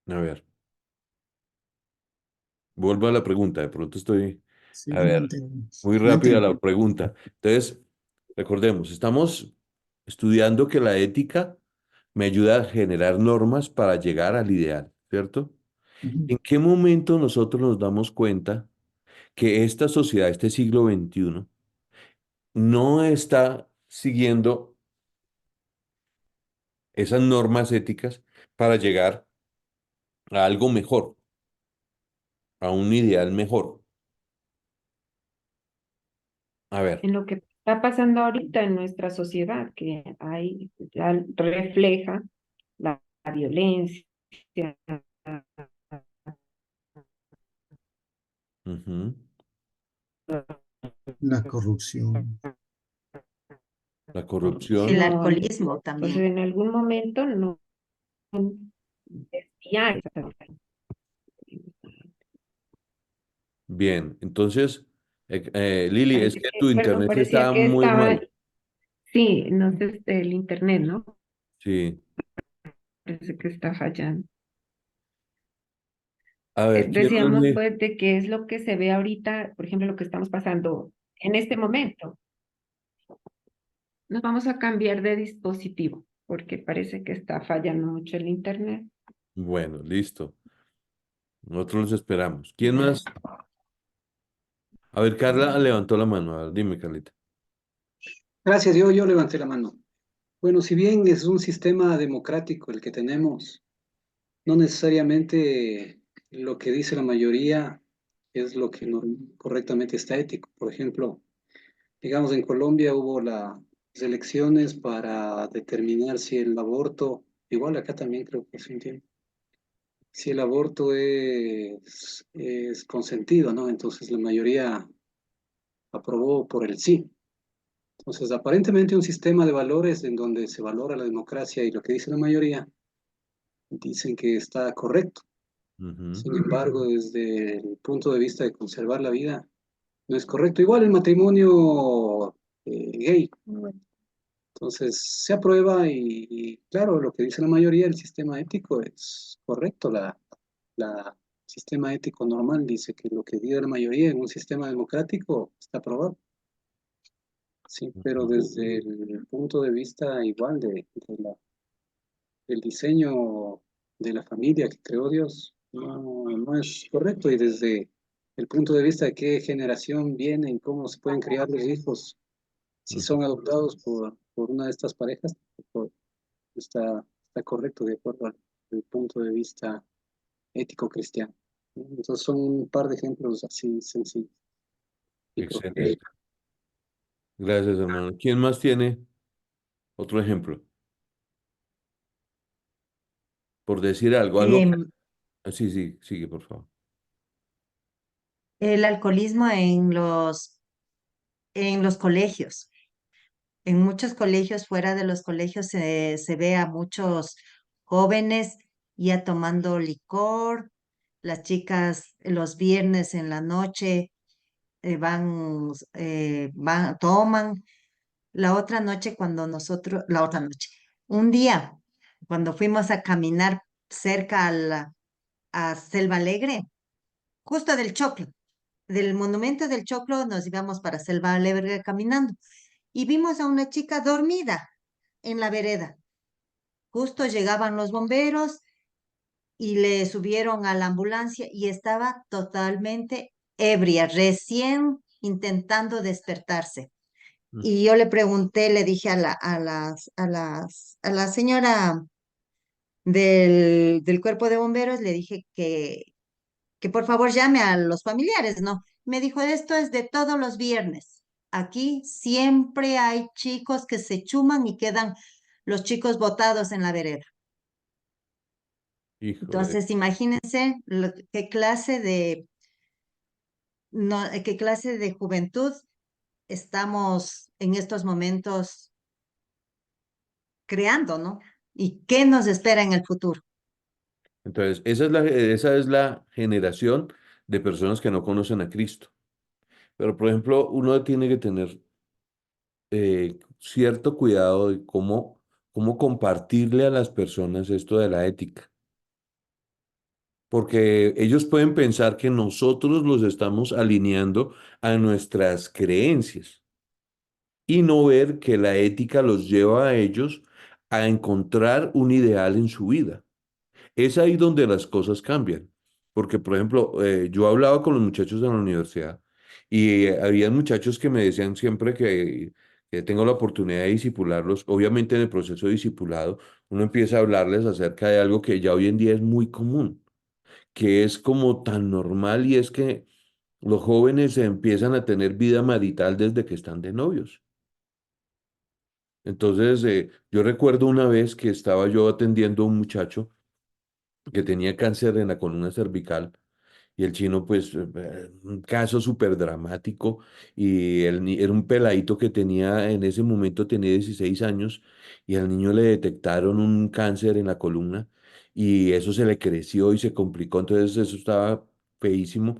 A ver, vuelvo a la pregunta. De pronto estoy, Sí, a no ver, entendí. muy No rápida entendí. la pregunta. Entonces, recordemos, estamos estudiando que la ética me ayuda a generar normas para llegar al ideal, ¿cierto? Ujú. ¿En qué momento nosotros nos damos cuenta que esta sociedad, este siglo XXI, no está siguiendo esas normas éticas para llegar a algo mejor, a un ideal mejor. A ver, En lo que está pasando ahorita en nuestra sociedad, que hay, ya refleja la violencia, ujú, La corrupción. la El corrupción, alcoholismo entonces también. en algún momento no desviar esa- bien. Entonces, Lili, es Parece que que, tu perdón, internet parecía está que muy estaba, mal. sí, no sé, el internet, ¿no? Sí. Parece que está fallando. A ver, ¿quién más Decíamos me... pues de qué es lo que se ve ahorita, por ejemplo, lo que estamos pasando en este momento. Nos vamos a cambiar de dispositivo porque parece que está fallando mucho el internet. Bueno, listo. Nosotros los esperamos. ¿Quién más? A ver, Carla levantó la mano. A ver, dime, Carlita. Gracias, yo levanté la mano. Bueno, si bien es un sistema democrático el que tenemos, no necesariamente lo que dice la mayoría es lo que correctamente está ético. Por ejemplo, digamos en Colombia hubo las elecciones para determinar si el aborto, igual acá también creo que se entiende, si el aborto es consentido, ¿no? Entonces la mayoría aprobó por el sí. Entonces, aparentemente un sistema de valores en donde se valora la democracia y lo que dice la mayoría, dicen que está correcto. Ujú, Sin embargo, desde el punto de vista de conservar la vida, no es correcto. Igual el matrimonio gay. Entonces, se aprueba y, claro, lo que dice la mayoría, el sistema ético es correcto. La sistema ético normal dice que lo que dice la mayoría en un sistema democrático está aprobado. Sí, pero ujú. desde el punto de vista igual del diseño de la familia que creó Dios, no es correcto. Y desde el punto de vista de qué generación viene y cómo se pueden criar los hijos, si Ujú. son adoptados por una de estas parejas, pues, está correcto de acuerdo al punto de vista ético cristiano. Entonces son un par de ejemplos así sencillos. Y creo que Excelente. Gracias, hermano. ¿Quién más tiene otro ejemplo? Por decir algo, algo que... Em, Sí, sí, sigue, por favor. el alcoholismo en los colegios. En muchos colegios, fuera de los colegios, se ve a muchos jóvenes ya tomando licor. Las chicas los viernes en la noche toman. La otra noche, un día, cuando fuimos a caminar cerca a Selva Alegre, justo del Choclo, del Monumento del Choclo, nos íbamos para Selva Alegre caminando y vimos a una chica dormida en la vereda. Justo llegaban los bomberos y le subieron a la ambulancia y estaba totalmente ebria, recién intentando despertarse. Mm. Y yo le pregunté, le dije a la señora del cuerpo de bomberos, le dije que por favor llame a los familiares, ¿no? Me dijo, esto es de todos los viernes. Aquí siempre hay chicos que se chuman y quedan los chicos botados en la vereda. Híjole. Entonces, imagínense qué clase no, qué clase de juventud estamos en estos momentos creando, ¿no? ¿Y qué nos espera en el futuro? Entonces, esa es la generación de personas que no conocen a Cristo. Pero, por ejemplo, uno tiene que tener cierto cuidado de cómo compartirle a las personas esto de la ética. Porque ellos pueden pensar que nosotros los estamos alineando a nuestras creencias y no ver que la ética los lleva a ellos a encontrar un ideal en su vida. Es ahí donde las cosas cambian. Porque, por ejemplo, yo hablaba con los muchachos de la universidad y había muchachos que me decían siempre que tengo la oportunidad de disipularlos. Obviamente, en el proceso de discipulado, uno empieza a hablarles acerca de algo que ya hoy en día es muy común. que es como tan normal y es que los jóvenes empiezan a tener vida marital desde que están de novios. Entonces, yo recuerdo una vez que estaba yo atendiendo a un muchacho que tenía cáncer en la columna cervical y el chino, pues, un caso súper dramático y era un peladito que tenía, en ese momento tenía 16 años y al niño le detectaron un cáncer en la columna y eso se le creció y se complicó, entonces eso estaba feísimo.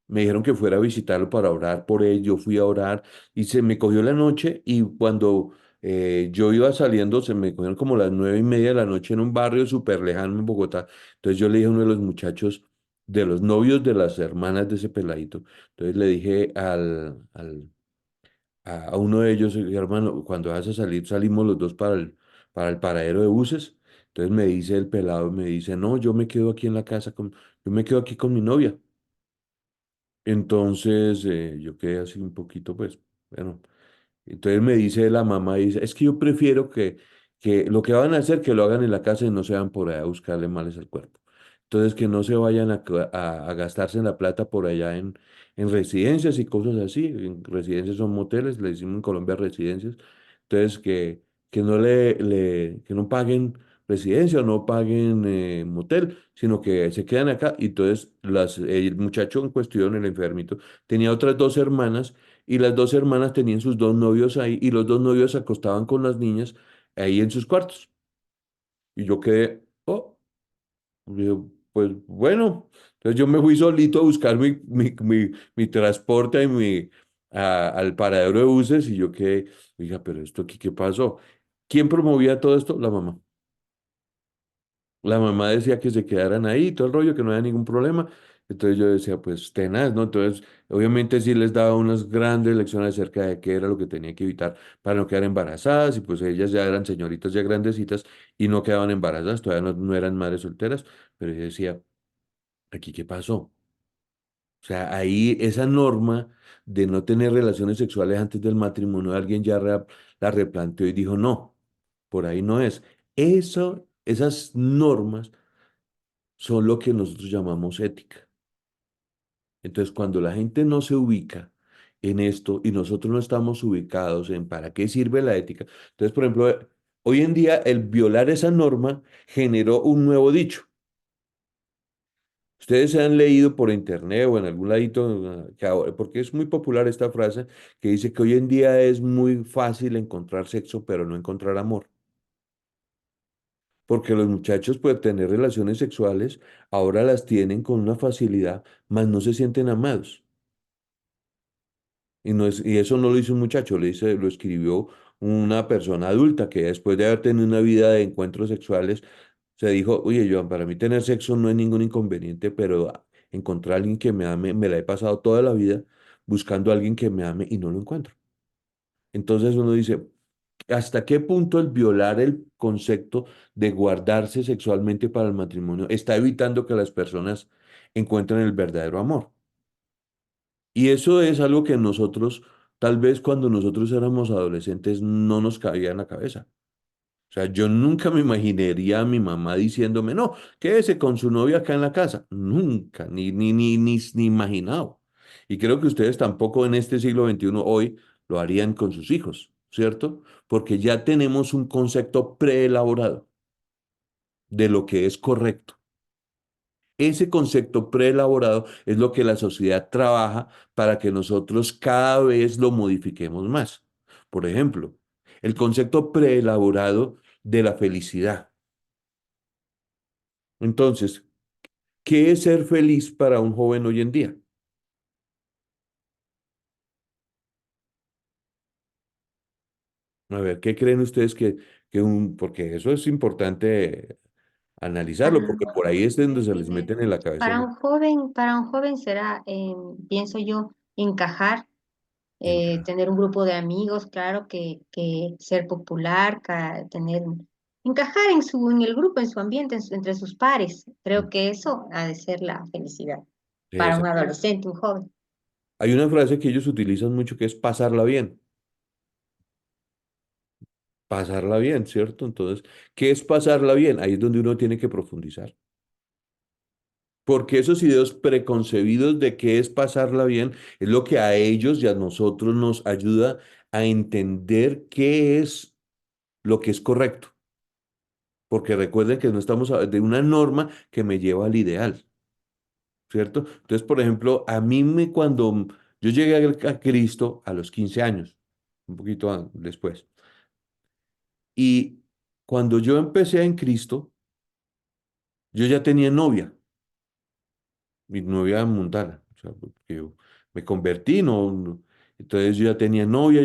Me dijeron que fuera a visitarlo para orar por él. Yo fui a orar y se me cogió la noche y cuando yo iba saliendo se me cogieron como las 9:30 de la noche en un barrio súper lejano en Bogotá. Entonces yo le dije a uno de los muchachos, de los novios de las hermanas de ese peladito. Entonces le dije a uno de ellos, hermano, cuando vas a salir, salimos los dos para el paradero de buses. Entonces me dice el pelado, me dice, no, yo me quedo aquí en la casa, yo me quedo aquí con mi novia. Entonces yo quedé así un poquito, pues, bueno. Entonces me dice la mamá, dice, es que yo prefiero que lo que van a hacer, que lo hagan en la casa y no se van por allá a buscarle males al cuerpo. Entonces que no se vayan a gastarse en la plata por allá en residencias y cosas así. En residencias son moteles, le decimos en Colombia residencias. Entonces que no que no paguen residencia o no paguen motel, sino que se quedan acá. Y entonces el muchacho en cuestión, el enfermito, tenía otras dos hermanas y las dos hermanas tenían sus dos novios ahí y los dos novios se acostaban con las niñas ahí en sus cuartos. Y yo quedé, oh, digo, pues bueno, entonces yo me fui solito a buscar mi transporte y al paradero de buses y yo quedé, oiga, pero esto aquí, ¿qué pasó? ¿Quién promovía todo esto? La mamá. La mamá decía que se quedaran ahí, todo el rollo, que no había ningún problema. Entonces yo decía, pues tenaz, ¿no? Entonces, obviamente sí les daba unas grandes lecciones acerca de qué era lo que tenía que evitar para no quedar embarazadas. Y pues ellas ya eran señoritas ya grandecitas y no quedaban embarazadas, todavía no eran madres solteras. Pero yo decía, ¿aquí qué pasó? O sea, ahí esa norma de no tener relaciones sexuales antes del matrimonio, alguien ya la replanteó y dijo, no, por ahí no es. Esas normas son lo que nosotros llamamos ética. Entonces, cuando la gente no se ubica en esto y nosotros no estamos ubicados en para qué sirve la ética, entonces, por ejemplo, hoy en día el violar esa norma generó un nuevo dicho. Ustedes se han leído por internet o en algún ladito, porque es muy popular esta frase que dice que hoy en día es muy fácil encontrar sexo, pero no encontrar amor. Porque los muchachos pueden tener relaciones sexuales, ahora las tienen con una facilidad, mas no se sienten amados. Y eso no lo hizo un muchacho, lo escribió una persona adulta que después de haber tenido una vida de encuentros sexuales, se dijo, oye, Joan, para mí tener sexo no es ningún inconveniente, pero encontrar a alguien que me ame, me la he pasado toda la vida buscando a alguien que me ame y no lo encuentro. Entonces uno dice, ¿hasta qué punto el violar el concepto de guardarse sexualmente para el matrimonio está evitando que las personas encuentren el verdadero amor? Y eso es algo que nosotros, tal vez cuando nosotros éramos adolescentes, no nos cabía en la cabeza. O sea, yo nunca me imaginaría a mi mamá diciéndome, no, quédese con su novia acá en la casa. Nunca, ni imaginado. Y creo que ustedes tampoco en este siglo XXI hoy lo harían con sus hijos, ¿cierto? Porque ya tenemos un concepto preelaborado de lo que es correcto. Ese concepto preelaborado es lo que la sociedad trabaja para que nosotros cada vez lo modifiquemos más. Por ejemplo, el concepto preelaborado de la felicidad. Entonces, ¿qué es ser feliz para un joven hoy en día? A ver, ¿qué creen ustedes porque eso es importante analizarlo, porque por ahí es donde se les meten en la cabeza Para un joven será, pienso yo, encajar, encajar. tener un grupo de amigos, claro, que ser popular, encajar en el grupo, en su ambiente, entre sus pares. Creo que eso ha de ser la felicidad para un adolescente, un joven. Hay una frase que ellos utilizan mucho que es pasarla bien. Pasarla bien, ¿cierto? Entonces, ¿qué es pasarla bien? Ahí es donde uno tiene que profundizar. Porque esos ideos preconcebidos de qué es pasarla bien es lo que a ellos y a nosotros nos ayuda a entender qué es lo que es correcto. Porque recuerden que no estamos de una norma que me lleva al ideal, ¿cierto? Entonces, por ejemplo, cuando yo llegué a Cristo a los 15 años, un poquito después, y cuando yo empecé en Cristo, yo ya tenía novia, mi novia mundana, o sea, porque yo me convertí, entonces yo ya tenía novia,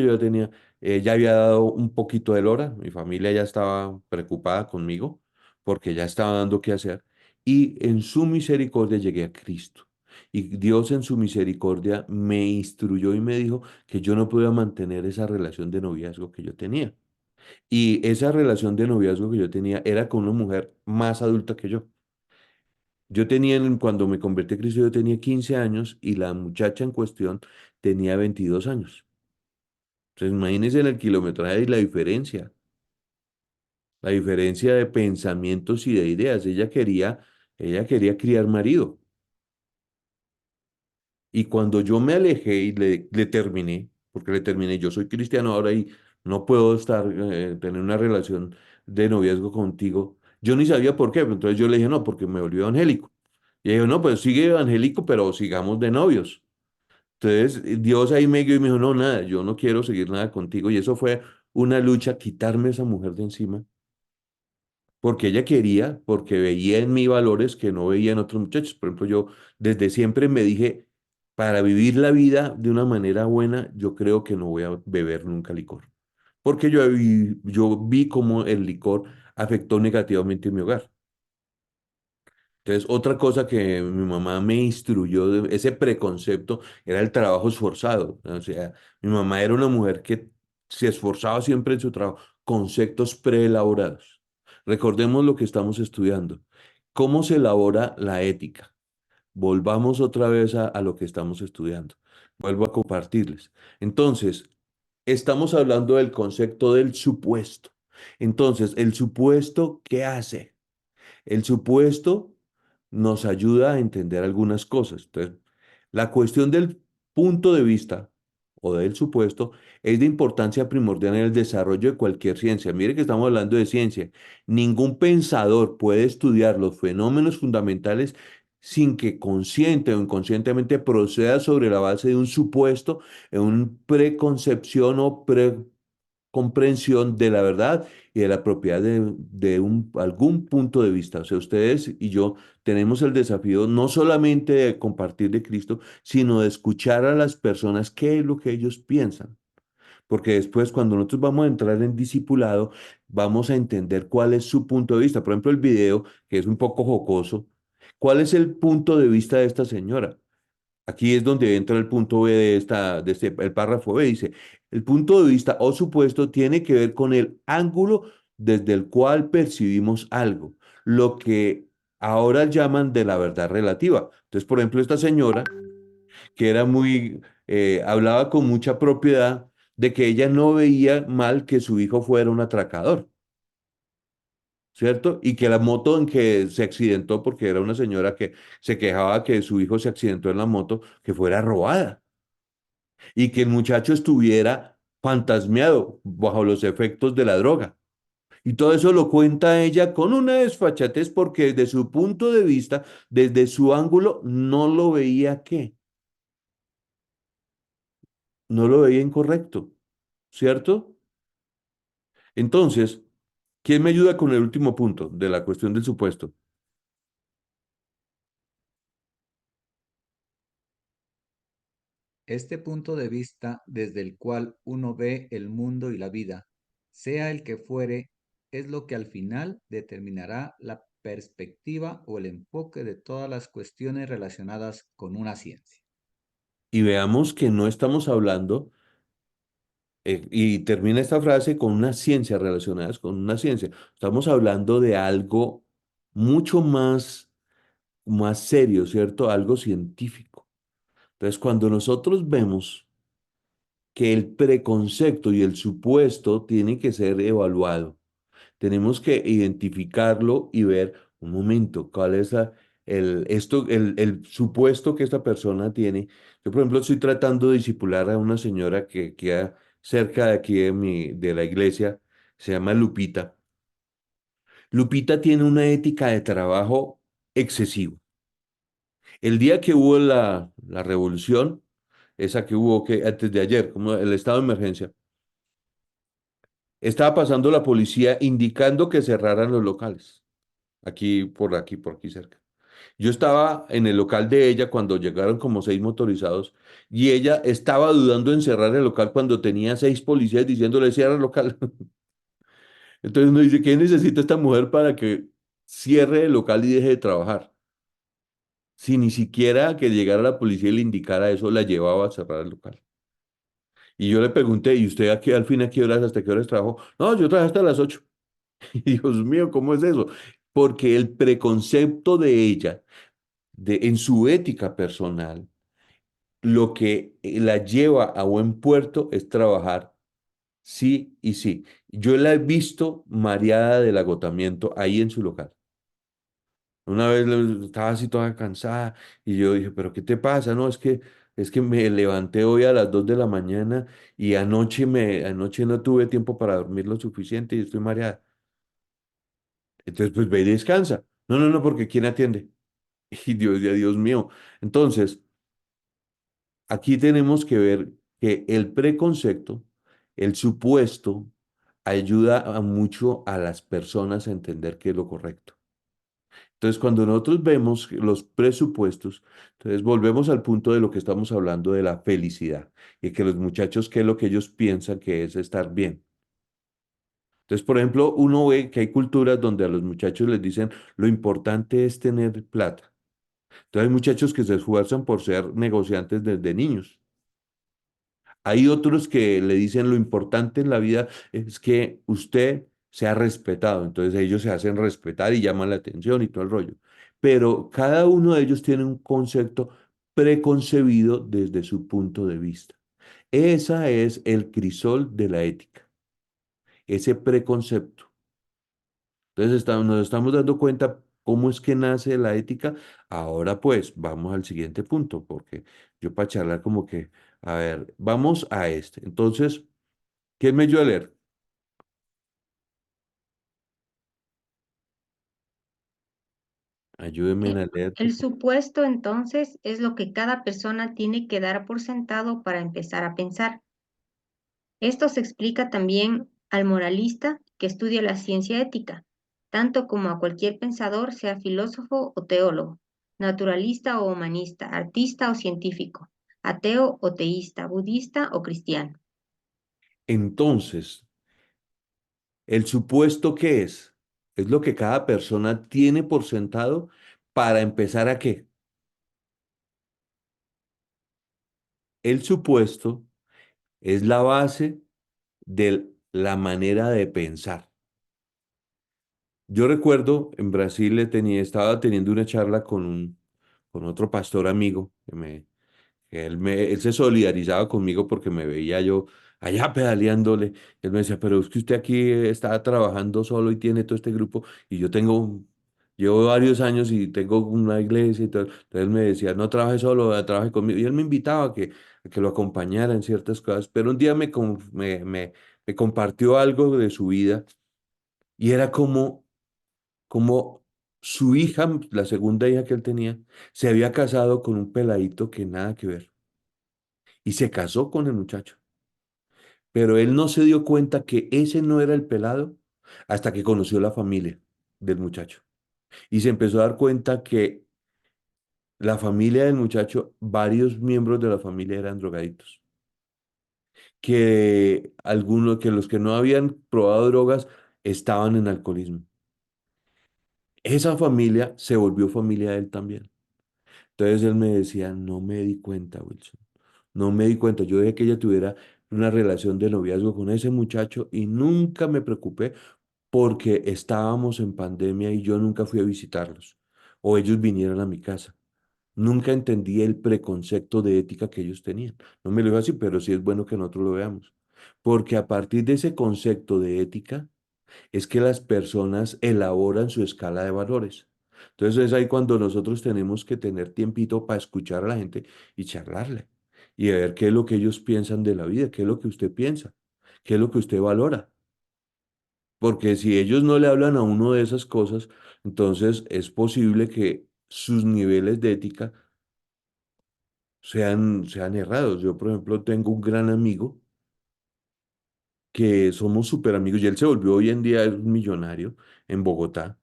ya había dado un poquito de lora, mi familia ya estaba preocupada conmigo, porque ya estaba dando qué hacer, y en su misericordia llegué a Cristo. Y Dios en su misericordia me instruyó y me dijo que yo no podía mantener esa relación de noviazgo que yo tenía. Y esa relación de noviazgo que yo tenía era con una mujer más adulta que yo. Cuando me convertí a Cristo, yo tenía 15 años y la muchacha en cuestión tenía 22 años. Entonces, imagínense en el kilometraje y la diferencia de pensamientos y de ideas. Ella quería criar marido. Y cuando yo me alejé y le terminé, porque le terminé, yo soy cristiano ahora y no puedo tener una relación de noviazgo contigo. Yo ni sabía por qué, pero entonces yo le dije, no, porque me volvió evangélico. Y ella dijo, no, pues sigue evangélico, pero sigamos de novios. Entonces Dios ahí me guió y me dijo, no, nada, yo no quiero seguir nada contigo. Y eso fue una lucha, quitarme esa mujer de encima, porque ella quería, porque veía en mí valores que no veía en otros muchachos. Por ejemplo, yo desde siempre me dije, para vivir la vida de una manera buena, yo creo que no voy a beber nunca licor, porque yo vi cómo el licor afectó negativamente mi hogar. Entonces, otra cosa que mi mamá me instruyó, ese preconcepto, era el trabajo esforzado. O sea, mi mamá era una mujer que se esforzaba siempre en su trabajo, conceptos preelaborados. Recordemos lo que estamos estudiando. ¿Cómo se elabora la ética? Volvamos otra vez a lo que estamos estudiando. Vuelvo a compartirles. Entonces, estamos hablando del concepto del supuesto. Entonces, ¿el supuesto qué hace? El supuesto nos ayuda a entender algunas cosas. Entonces, la cuestión del punto de vista o del supuesto es de importancia primordial en el desarrollo de cualquier ciencia. Mire que estamos hablando de ciencia. Ningún pensador puede estudiar los fenómenos fundamentales sin que consciente o inconscientemente proceda sobre la base de un supuesto, en una preconcepción o comprensión de la verdad y de la propiedad de algún punto de vista. O sea, ustedes y yo tenemos el desafío no solamente de compartir de Cristo, sino de escuchar a las personas qué es lo que ellos piensan. Porque después, cuando nosotros vamos a entrar en discipulado, vamos a entender cuál es su punto de vista. Por ejemplo, el video, que es un poco jocoso, ¿cuál es el punto de vista de esta señora? Aquí es donde entra el punto B el párrafo B, dice, el punto de vista o supuesto tiene que ver con el ángulo desde el cual percibimos algo, lo que ahora llaman de la verdad relativa. Entonces, por ejemplo, esta señora, que hablaba con mucha propiedad de que ella no veía mal que su hijo fuera un atracador. ¿Cierto? Y que la moto en que se accidentó, porque era una señora que se quejaba que su hijo se accidentó en la moto, que fuera robada y que el muchacho estuviera fantasmeado bajo los efectos de la droga. Y todo eso lo cuenta ella con una desfachatez porque desde su punto de vista, desde su ángulo, no lo veía incorrecto, ¿cierto? Entonces, ¿quién me ayuda con el último punto de la cuestión del supuesto? Este punto de vista desde el cual uno ve el mundo y la vida, sea el que fuere, es lo que al final determinará la perspectiva o el enfoque de todas las cuestiones relacionadas con una ciencia. Y veamos que no estamos hablando, y termina esta frase con una ciencia relacionadas con una ciencia. Estamos hablando de algo mucho más serio, ¿cierto? Algo científico. Entonces, cuando nosotros vemos que el preconcepto y el supuesto tienen que ser evaluado, tenemos que identificarlo y ver un momento, el supuesto que esta persona tiene. Yo, por ejemplo, estoy tratando de disipular a una señora que queda cerca de aquí de la iglesia, se llama Lupita. Lupita tiene una ética de trabajo excesiva. El día que hubo la revolución, esa que hubo que antes de ayer, como el estado de emergencia, estaba pasando la policía indicando que cerraran los locales, por aquí cerca. Yo estaba en el local de ella cuando llegaron como 6 motorizados y ella estaba dudando en cerrar el local cuando tenía 6 policías diciéndole cierra el local. Entonces uno dice, ¿qué necesita esta mujer para que cierre el local y deje de trabajar? Si ni siquiera que llegara la policía y le indicara eso, la llevaba a cerrar el local. Y yo le pregunté, ¿y usted aquí al fin a qué horas, hasta qué horas trabajó? No, yo trabajé hasta las 8. Y Dios mío, ¿cómo es eso? Porque el preconcepto de ella, en su ética personal, lo que la lleva a buen puerto es trabajar sí y sí. Yo la he visto mareada del agotamiento ahí en su local. Una vez estaba así toda cansada y yo dije, ¿pero qué te pasa? No, es que me levanté hoy a las 2 de la mañana y anoche no tuve tiempo para dormir lo suficiente y estoy mareada. Entonces, pues ve y descansa. No, no, no, porque ¿quién atiende? Y Dios mío. Entonces, aquí tenemos que ver que el preconcepto, el supuesto, ayuda mucho a las personas a entender qué es lo correcto. Entonces, cuando nosotros vemos los presupuestos, entonces volvemos al punto de lo que estamos hablando de la felicidad y que los muchachos, qué es lo que ellos piensan que es estar bien. Entonces, por ejemplo, uno ve que hay culturas donde a los muchachos les dicen lo importante es tener plata. Entonces, hay muchachos que se esfuerzan por ser negociantes desde niños. Hay otros que le dicen lo importante en la vida es que usted sea respetado. Entonces ellos se hacen respetar y llaman la atención y todo el rollo. Pero cada uno de ellos tiene un concepto preconcebido desde su punto de vista. Esa es el crisol de la ética, ese preconcepto. Entonces nos estamos dando cuenta cómo es que nace la ética. Ahora pues vamos al siguiente punto, porque yo para charlar como que, a ver, vamos a este. Entonces, ¿quién me ayuda a leer? Ayúdenme Eh, a leer, por El favor. supuesto, entonces, es lo que cada persona tiene que dar por sentado para empezar a pensar. Esto se explica también al moralista que estudia la ciencia ética, tanto como a cualquier pensador, sea filósofo o teólogo, naturalista o humanista, artista o científico, ateo o teísta, budista o cristiano. Entonces, ¿el supuesto qué es? Es lo que cada persona tiene por sentado para empezar a qué. El supuesto es la base de la manera de pensar. Yo recuerdo en Brasil estaba teniendo una charla con otro pastor amigo él se solidarizaba conmigo porque me veía yo allá pedaleándole. Él me decía, pero es que usted aquí está trabajando solo y tiene todo este grupo y llevo varios años y tengo una iglesia y todo. Entonces él me decía, no trabaje solo, trabaje conmigo. Y él me invitaba a que lo acompañara en ciertas cosas. Pero un día me compartió algo de su vida y era como su hija, la segunda hija que él tenía, se había casado con un peladito que nada que ver y se casó con el muchacho. Pero él no se dio cuenta que ese no era el pelado hasta que conoció la familia del muchacho. Y se empezó a dar cuenta que la familia del muchacho, varios miembros de la familia eran drogadictos. Que los que no habían probado drogas estaban en alcoholismo. Esa familia se volvió familia de él también. Entonces él me decía, no me di cuenta, Wilson. No me di cuenta. Yo dejé que ella tuviera una relación de noviazgo con ese muchacho y nunca me preocupé porque estábamos en pandemia y yo nunca fui a visitarlos o ellos vinieron a mi casa. Nunca entendí el preconcepto de ética que ellos tenían. No me lo dijo así, pero sí es bueno que nosotros lo veamos. Porque a partir de ese concepto de ética es que las personas elaboran su escala de valores. Entonces es ahí cuando nosotros tenemos que tener tiempito para escuchar a la gente y charlarle y ver qué es lo que ellos piensan de la vida, qué es lo que usted piensa, qué es lo que usted valora. Porque si ellos no le hablan a uno de esas cosas, entonces es posible que sus niveles de ética sean errados. Yo, por ejemplo, tengo un gran amigo que somos súper amigos y él se volvió hoy en día es un millonario en Bogotá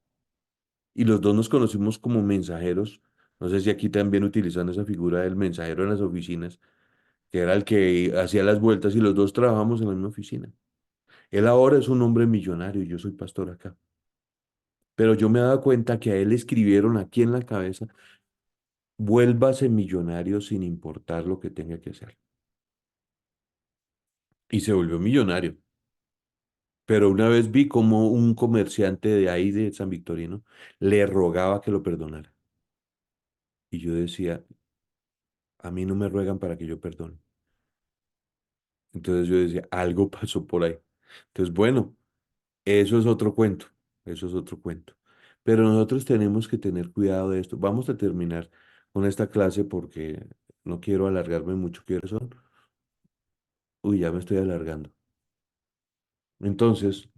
y los dos nos conocimos como mensajeros. No sé si aquí también utilizan esa figura del mensajero en las oficinas, que era el que hacía las vueltas y los dos trabajamos en la misma oficina. Él ahora es un hombre millonario y yo soy pastor acá. Pero yo me he dado cuenta que a él le escribieron aquí en la cabeza, vuélvase millonario sin importar lo que tenga que hacer. Y se volvió millonario. Pero una vez vi como un comerciante de ahí de San Victorino le rogaba que lo perdonara. Y yo decía, a mí no me ruegan para que yo perdone. Entonces yo decía, algo pasó por ahí. Entonces, bueno, eso es otro cuento, eso es otro cuento. Pero nosotros tenemos que tener cuidado de esto. Vamos a terminar con esta clase porque no quiero alargarme mucho. ¿Qué horas son? Uy, ya me estoy alargando. Entonces,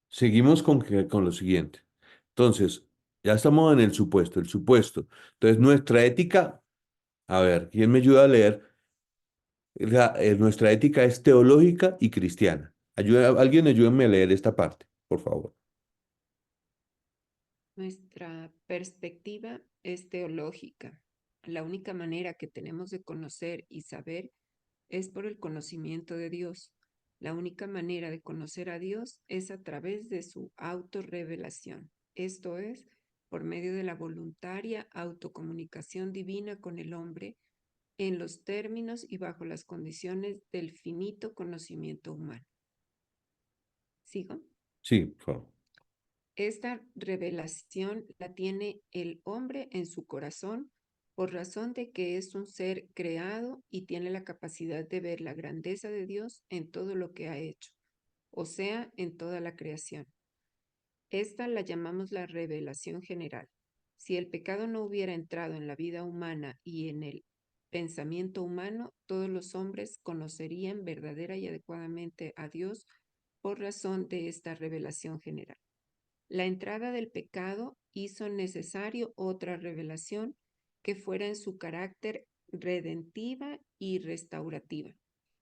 seguimos con lo siguiente. Entonces, ya estamos en el supuesto, el supuesto. Entonces, nuestra ética, a ver, ¿quién me ayuda a leer? Nuestra ética es teológica y cristiana. Alguien ayúdenme a leer esta parte, por favor. Nuestra perspectiva es teológica. La única manera que tenemos de conocer y saber es por el conocimiento de Dios. La única manera de conocer a Dios es a través de su autorrevelación, esto es, por medio de la voluntaria autocomunicación divina con el hombre en los términos y bajo las condiciones del finito conocimiento humano. ¿Sigo? Sí, por favor. Esta revelación la tiene el hombre en su corazón por razón de que es un ser creado y tiene la capacidad de ver la grandeza de Dios en todo lo que ha hecho, o sea, en toda la creación. Esta la llamamos la revelación general. Si el pecado no hubiera entrado en la vida humana y en el pensamiento humano, todos los hombres conocerían verdadera y adecuadamente a Dios por razón de esta revelación general. La entrada del pecado hizo necesario otra revelación que fuera en su carácter redentiva y restaurativa.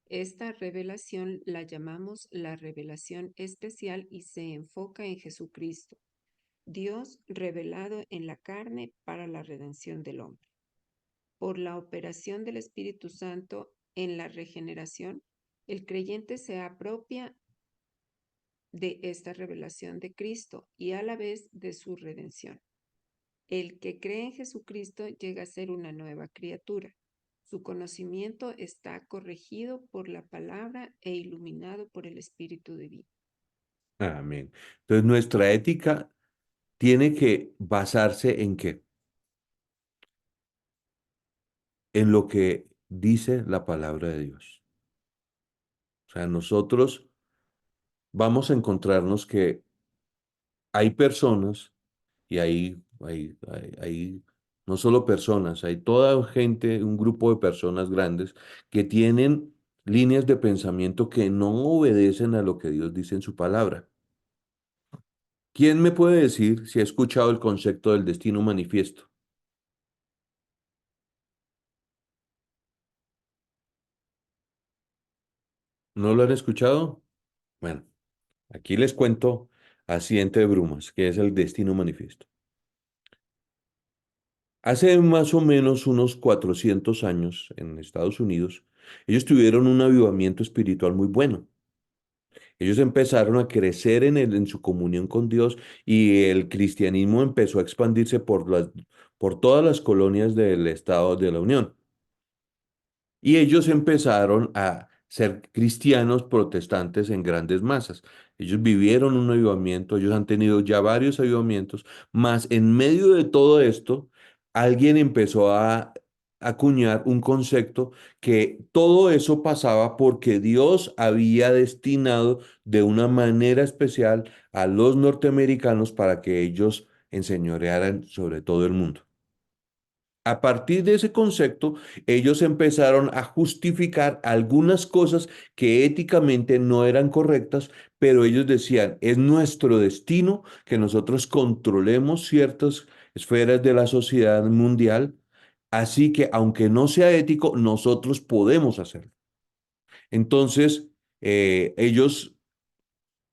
Esta revelación la llamamos la revelación especial y se enfoca en Jesucristo, Dios revelado en la carne para la redención del hombre. Por la operación del Espíritu Santo en la regeneración, el creyente se apropia de esta revelación de Cristo y a la vez de su redención. El que cree en Jesucristo llega a ser una nueva criatura. Su conocimiento está corregido por la palabra e iluminado por el Espíritu Divino. Amén. Entonces, nuestra ética tiene que basarse en qué? En lo que dice la palabra de Dios. O sea, nosotros vamos a encontrarnos que hay personas y hay no solo personas, hay toda gente, un grupo de personas grandes que tienen líneas de pensamiento que no obedecen a lo que Dios dice en su palabra. ¿Quién me puede decir si ha escuchado el concepto del destino manifiesto? ¿No lo han escuchado? Bueno, aquí les cuento así entre brumas, que es el destino manifiesto. Hace más o menos unos 400 años en Estados Unidos, ellos tuvieron un avivamiento espiritual muy bueno. Ellos empezaron a crecer en su comunión con Dios y el cristianismo empezó a expandirse por todas las colonias del Estado de la Unión. Y ellos empezaron a ser cristianos protestantes en grandes masas. Ellos vivieron un avivamiento, ellos han tenido ya varios avivamientos, más en medio de todo esto, alguien empezó acuñar un concepto que todo eso pasaba porque Dios había destinado de una manera especial a los norteamericanos para que ellos enseñorearan sobre todo el mundo. A partir de ese concepto, ellos empezaron a justificar algunas cosas que éticamente no eran correctas, pero ellos decían, es nuestro destino que nosotros controlemos ciertas esferas de la sociedad mundial, así que aunque no sea ético, nosotros podemos hacerlo. Entonces, ellos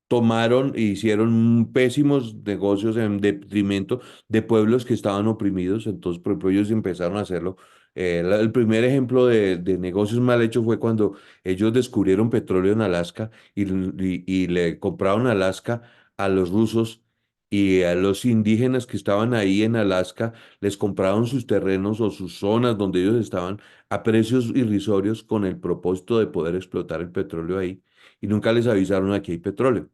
tomaron e hicieron pésimos negocios en detrimento de pueblos que estaban oprimidos. Entonces, por ejemplo, ellos empezaron a hacerlo. El primer ejemplo de negocios mal hechos fue cuando ellos descubrieron petróleo en Alaska y le compraron Alaska a los rusos y a los indígenas que estaban ahí en Alaska les compraron sus terrenos o sus zonas donde ellos estaban a precios irrisorios con el propósito de poder explotar el petróleo ahí y nunca les avisaron aquí hay petróleo.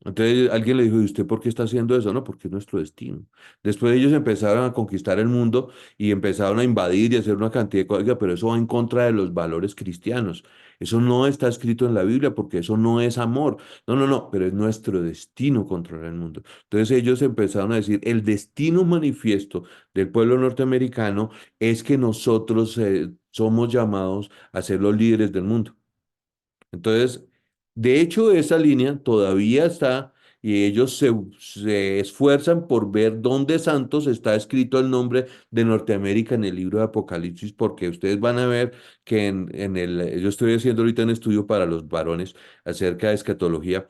Entonces alguien le dijo, ¿y usted por qué está haciendo eso? No, porque es nuestro destino. Después ellos empezaron a conquistar el mundo y empezaron a invadir y hacer una cantidad de cosas, oiga, pero eso va en contra de los valores cristianos. Eso no está escrito en la Biblia porque eso no es amor. No, no, no, pero es nuestro destino controlar el mundo. Entonces ellos empezaron a decir, el destino manifiesto del pueblo norteamericano es que nosotros somos llamados a ser los líderes del mundo. Entonces, de hecho, esa línea todavía está y ellos se esfuerzan por ver dónde santos está escrito el nombre de Norteamérica en el libro de Apocalipsis, porque ustedes van a ver que yo estoy haciendo ahorita un estudio para los varones acerca de escatología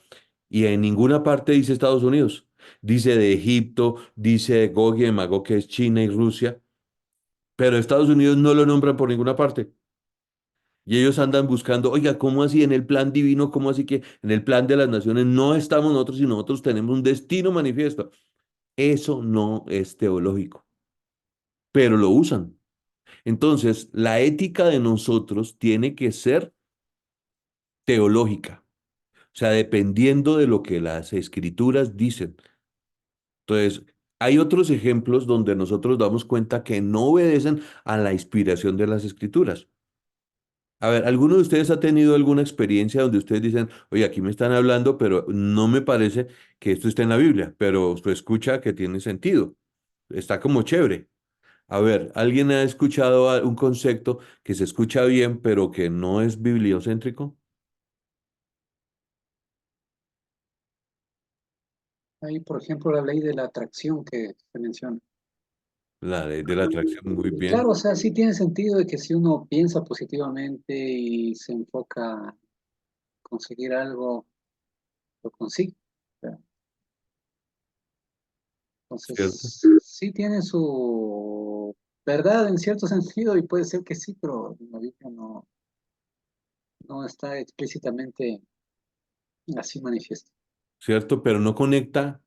y en ninguna parte dice Estados Unidos. Dice de Egipto, dice de Gog y de Magog, que es China y Rusia, pero Estados Unidos no lo nombran por ninguna parte. Y ellos andan buscando, oiga, ¿cómo así en el plan divino? ¿Cómo así que en el plan de las naciones no estamos nosotros y nosotros tenemos un destino manifiesto? Eso no es teológico, pero lo usan. Entonces, la ética de nosotros tiene que ser teológica, o sea, dependiendo de lo que las escrituras dicen. Entonces, hay otros ejemplos donde nosotros damos cuenta que no obedecen a la inspiración de las escrituras. A ver, ¿alguno de ustedes ha tenido alguna experiencia donde ustedes dicen, oye, aquí me están hablando, pero no me parece que esto esté en la Biblia, pero usted escucha que tiene sentido, está como chévere? A ver, ¿alguien ha escuchado un concepto que se escucha bien, pero que no es bibliocéntrico? Hay, por ejemplo, la ley de la atracción que se menciona. La ley de la atracción, muy bien, Claro, o sea, sí tiene sentido de que si uno piensa positivamente y se enfoca a conseguir algo, lo consigue. O sea, ¿cierto? entonces, sí tiene su verdad en cierto sentido y puede ser que sí, pero en la Biblia no está explícitamente así manifiesto. ¿Cierto? Pero no conecta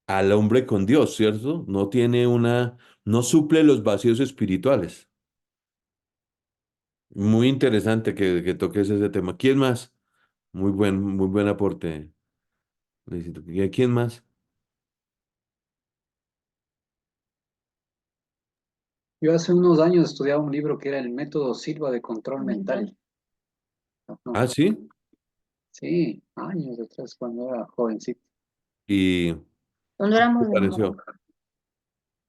al hombre con Dios, ¿cierto? No suple los vacíos espirituales. Muy interesante que toques ese tema. ¿Quién más? Muy buen aporte, Luisito. ¿Y quién más? Yo hace unos años estudiaba un libro que era el método Silva de control mental. No, Ah, sí. sí, años detrás cuando era jovencito. ¿Y Cuando qué te éramos pareció?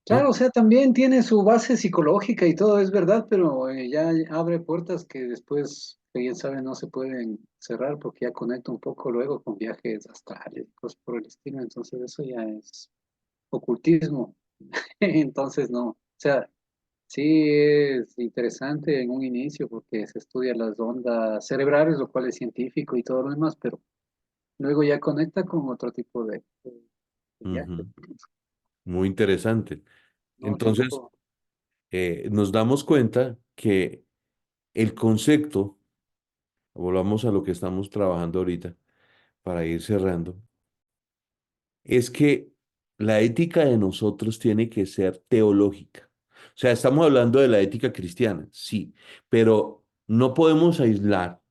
Claro, ¿No? o sea, también tiene su base psicológica y todo, es verdad, pero ya abre puertas que después, quién sabe, no se pueden cerrar porque ya conecta un poco luego con viajes astrales, cosas por el estilo, entonces eso ya es ocultismo, entonces no, o sea, sí es interesante en un inicio porque se estudia las ondas cerebrales, lo cual es científico y todo lo demás, pero luego ya conecta con otro tipo de viajes, Ujú. Muy interesante. ¿no? Entonces, Tampoco. nos damos cuenta que el concepto, volvamos a lo que estamos trabajando ahorita para ir cerrando, es que la ética de nosotros tiene que ser teológica. O sea, estamos hablando de la ética cristiana, sí, pero no podemos aislar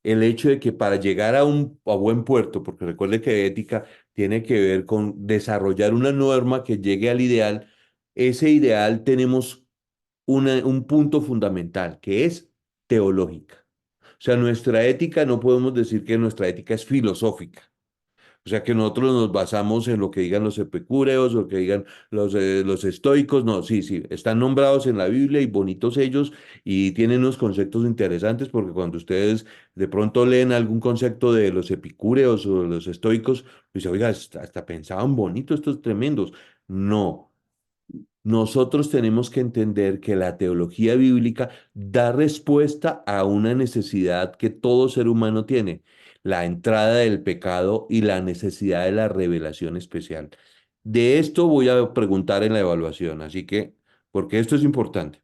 el hecho de que para llegar a buen puerto, porque recuerde que ética tiene que ver con desarrollar una norma que llegue al ideal, ese ideal tenemos un punto fundamental, que es teológica. O sea, nuestra ética, no podemos decir que nuestra ética es filosófica. O sea, que nosotros nos basamos en lo que digan los epicúreos o lo que digan los estoicos. No, sí, sí, están nombrados en la Biblia y bonitos ellos y tienen unos conceptos interesantes porque cuando ustedes de pronto leen algún concepto de los epicúreos o de los estoicos, dicen, oiga, hasta pensaban bonito estos tremendos. No. Nosotros tenemos que entender que la teología bíblica da respuesta a una necesidad que todo ser humano tiene, la entrada del pecado y la necesidad de la revelación especial. De esto voy a preguntar en la evaluación, así que, porque esto es importante.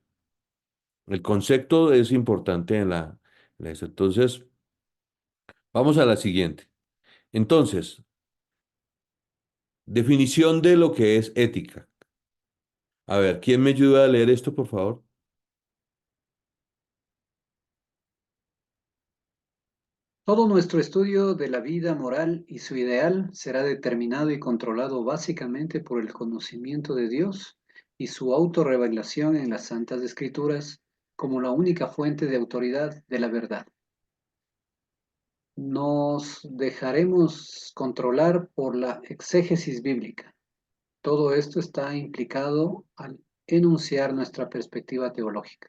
El concepto es importante entonces, vamos a la siguiente. Entonces, definición de lo que es ética. A ver, ¿quién me ayuda a leer esto, por favor? Todo nuestro estudio de la vida moral y su ideal será determinado y controlado básicamente por el conocimiento de Dios y su autorrevelación en las Santas Escrituras como la única fuente de autoridad de la verdad. Nos dejaremos controlar por la exégesis bíblica. Todo esto está implicado al enunciar nuestra perspectiva teológica.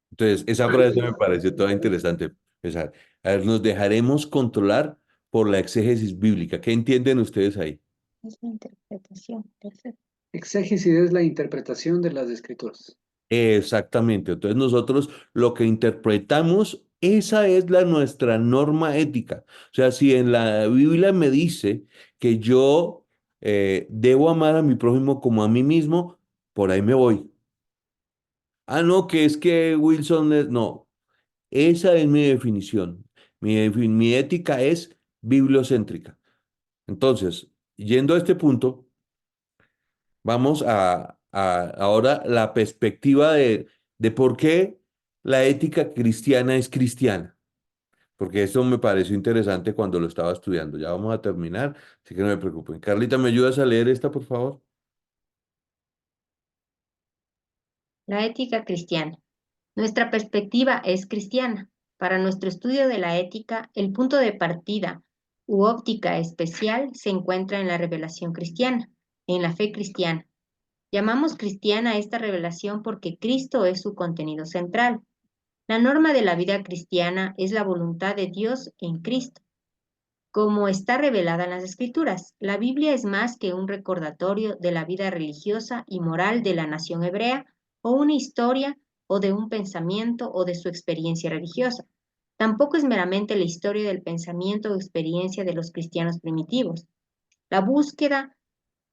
Entonces, esa frase me pareció toda interesante. Empezar. A ver, nos dejaremos controlar por la exégesis bíblica. ¿Qué entienden ustedes ahí? Es la interpretación, perfecto. Exégesis es la interpretación de las Escrituras. Exactamente. Entonces, nosotros lo que interpretamos, esa es nuestra norma ética. O sea, si en la Biblia me dice que yo debo amar a mi prójimo como a mí mismo, por ahí me voy. Ah, no, que es que Wilson es... No, esa es mi definición. Mi ética es bibliocéntrica. Entonces, yendo a este punto, vamos a ahora la perspectiva de por qué la ética cristiana es cristiana. Porque eso me pareció interesante cuando lo estaba estudiando. Ya vamos a terminar, así que no me preocupen. Carlita, ¿me ayudas a leer esta, por favor? La ética cristiana. Nuestra perspectiva es cristiana. Para nuestro estudio de la ética, el punto de partida u óptica especial se encuentra en la revelación cristiana, en la fe cristiana. Llamamos cristiana a esta revelación porque Cristo es su contenido central. La norma de la vida cristiana es la voluntad de Dios en Cristo, como está revelada en las Escrituras. La Biblia es más que un recordatorio de la vida religiosa y moral de la nación hebrea, o una historia, o de un pensamiento, o de su experiencia religiosa. Tampoco es meramente la historia del pensamiento o experiencia de los cristianos primitivos. La búsqueda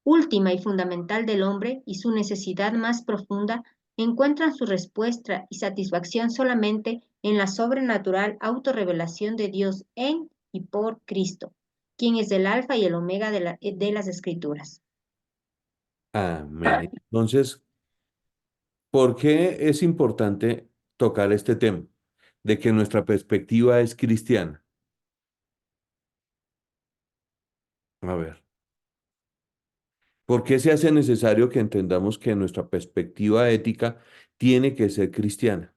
última y fundamental del hombre y su necesidad más profunda encuentran su respuesta y satisfacción solamente en la sobrenatural autorrevelación de Dios en y por Cristo, quien es el alfa y el omega de las Escrituras. Amén. Entonces, ¿por qué es importante tocar este tema de que nuestra perspectiva es cristiana? A ver. ¿Por qué se hace necesario que entendamos que nuestra perspectiva ética tiene que ser cristiana?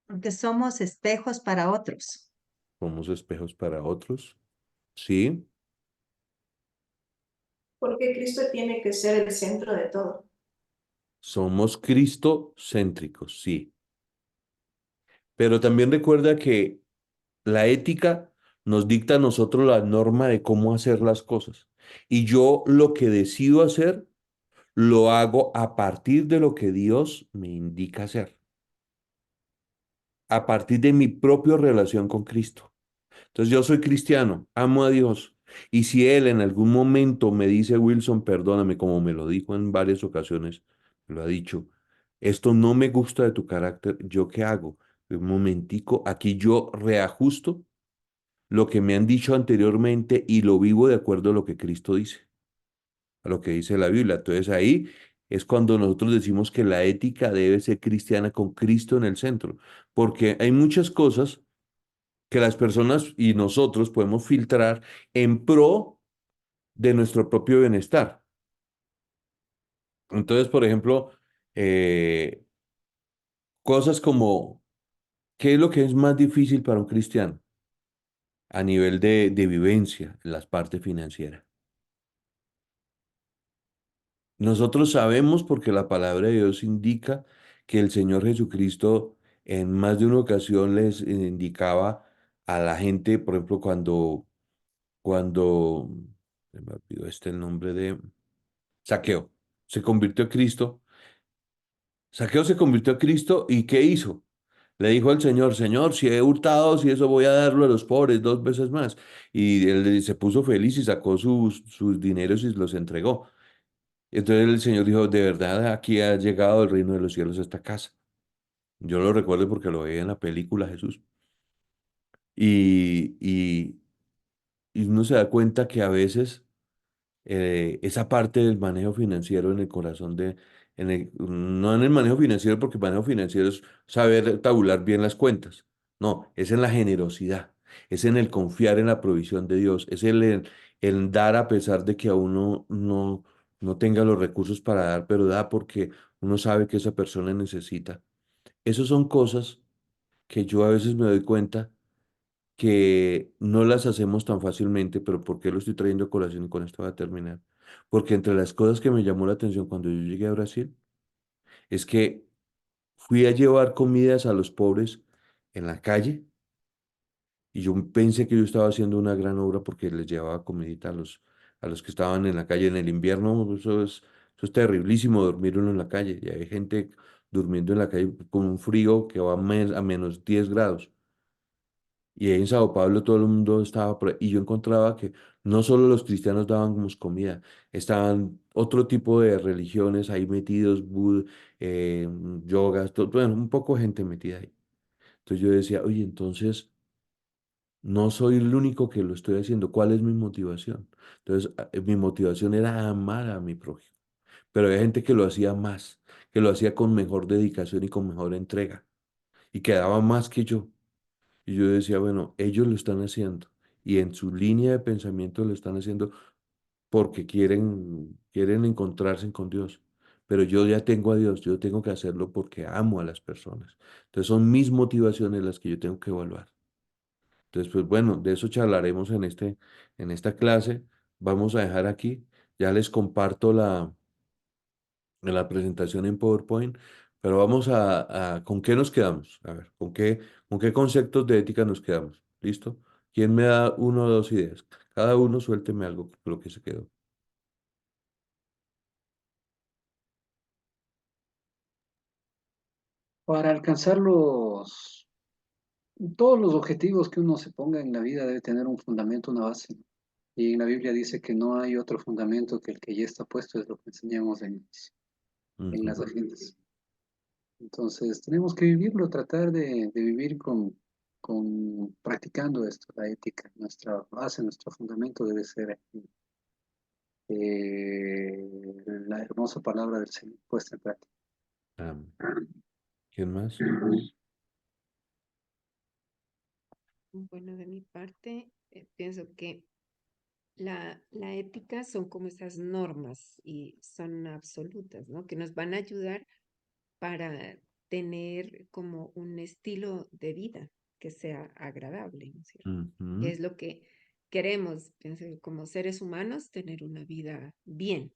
Porque somos espejos para otros. Somos espejos para otros. Sí, Porque Cristo tiene que ser el centro de todo. somos cristocéntricos, sí. Pero también recuerda que la ética nos dicta a nosotros la norma de cómo hacer las cosas. Y yo lo que decido hacer, lo hago a partir de lo que Dios me indica hacer, a partir de mi propia relación con Cristo. Entonces yo soy cristiano, amo a Dios. Y si Él en algún momento me dice, Wilson, perdóname, como me lo dijo en varias ocasiones, me lo ha dicho, esto no me gusta de tu carácter, ¿yo qué hago? Un momentico, aquí yo reajusto lo que me han dicho anteriormente y lo vivo de acuerdo a lo que Cristo dice, a lo que dice la Biblia. Entonces ahí es cuando nosotros decimos que la ética debe ser cristiana con Cristo en el centro, porque hay muchas cosas que las personas y nosotros podemos filtrar en pro de nuestro propio bienestar. Entonces, por ejemplo, eh, cosas como, ¿qué es lo que es más difícil para un cristiano a nivel de vivencia en las partes financieras? Nosotros sabemos porque la palabra de Dios indica que el Señor Jesucristo en más de una ocasión les indicaba a la gente, por ejemplo, cuando, se me olvidó el nombre de Saqueo, se convirtió a Cristo. Saqueo se convirtió a Cristo y ¿qué hizo? Le dijo al Señor, Señor, si he hurtado, si eso voy a darlo a los pobres 2 veces más. Y él se puso feliz y sacó sus dineros y los entregó. Entonces el Señor dijo, de verdad, aquí ha llegado el reino de los cielos a esta casa. Yo lo recuerdo porque lo veía en la película Jesús. Y, y, y uno se da cuenta que a veces esa parte del manejo financiero en el corazón no en el manejo financiero, porque el manejo financiero es saber tabular bien las cuentas. No, es en la generosidad, es en el confiar en la provisión de Dios, es el dar a pesar de que a uno no tenga los recursos para dar, pero da porque uno sabe que esa persona necesita. Esas son cosas que yo a veces me doy cuenta que no las hacemos tan fácilmente, pero ¿por qué lo estoy trayendo a colación y con esto va a terminar? Porque entre las cosas que me llamó la atención cuando yo llegué a Brasil es que fui a llevar comidas a los pobres en la calle y yo pensé que yo estaba haciendo una gran obra porque les llevaba comidita a los que estaban en la calle en el invierno. Eso es terriblísimo dormir uno en la calle y hay gente durmiendo en la calle con un frío que va a menos 10 grados. Y ahí en Sao Paulo todo el mundo estaba por ahí. Y yo encontraba que no solo los cristianos dábamos comida, estaban otro tipo de religiones ahí metidos, yogas, bueno, un poco de gente metida ahí. Entonces yo decía, oye, entonces no soy el único que lo estoy haciendo. ¿Cuál es mi motivación? Entonces mi motivación era amar a mi prójimo. Pero hay gente que lo hacía más, que lo hacía con mejor dedicación y con mejor entrega. Y que daba más que yo. Y yo decía, bueno, ellos lo están haciendo y en su línea de pensamiento lo están haciendo porque quieren encontrarse con Dios. Pero yo ya tengo a Dios, yo tengo que hacerlo porque amo a las personas. Entonces son mis motivaciones las que yo tengo que evaluar. Entonces, pues bueno, de eso charlaremos en esta clase. Vamos a dejar aquí. Ya les comparto la presentación en PowerPoint, pero vamos ¿con qué nos quedamos? A ver, ¿con qué conceptos de ética nos quedamos? ¿Listo? ¿Quién me da uno o dos ideas? Cada uno suélteme algo, lo que se quedó. Para alcanzar todos los objetivos que uno se ponga en la vida debe tener un fundamento, una base. Y en la Biblia dice que no hay otro fundamento que el que ya está puesto, es lo que enseñamos en las Ujú, agendas. Entonces, tenemos que vivirlo, tratar de vivir practicando esto, la ética. Nuestra base, nuestro fundamento debe ser la hermosa palabra del Señor puesta en práctica. amén. ¿Quién más? Bueno, de mi parte, pienso que la ética son como esas normas y son absolutas, ¿no? Que nos van a ayudar para tener como un estilo de vida que sea agradable, ¿no es cierto? Que Ujú, es lo que queremos, pienso, como seres humanos, tener una vida bien,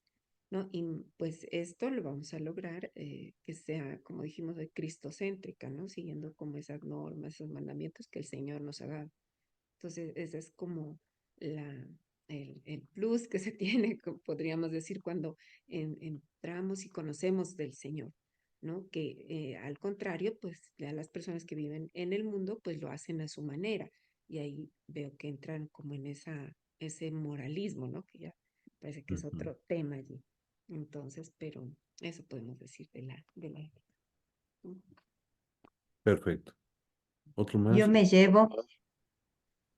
¿no? Y pues esto lo vamos a lograr que sea, como dijimos, de cristocéntrica, ¿no? Siguiendo como esas normas, esos mandamientos que el Señor nos ha dado. Entonces, ese es como la, el plus que se tiene, podríamos decir, cuando entramos y conocemos del Señor, ¿no? Que al contrario, pues ya las personas que viven en el mundo, pues lo hacen a su manera. Y ahí veo que entran como en ese moralismo, ¿no? Que ya parece que es ujú. otro tema allí. Entonces, pero eso podemos decir de la ética. Ujú. Perfecto. ¿Otro Yo más? me llevo,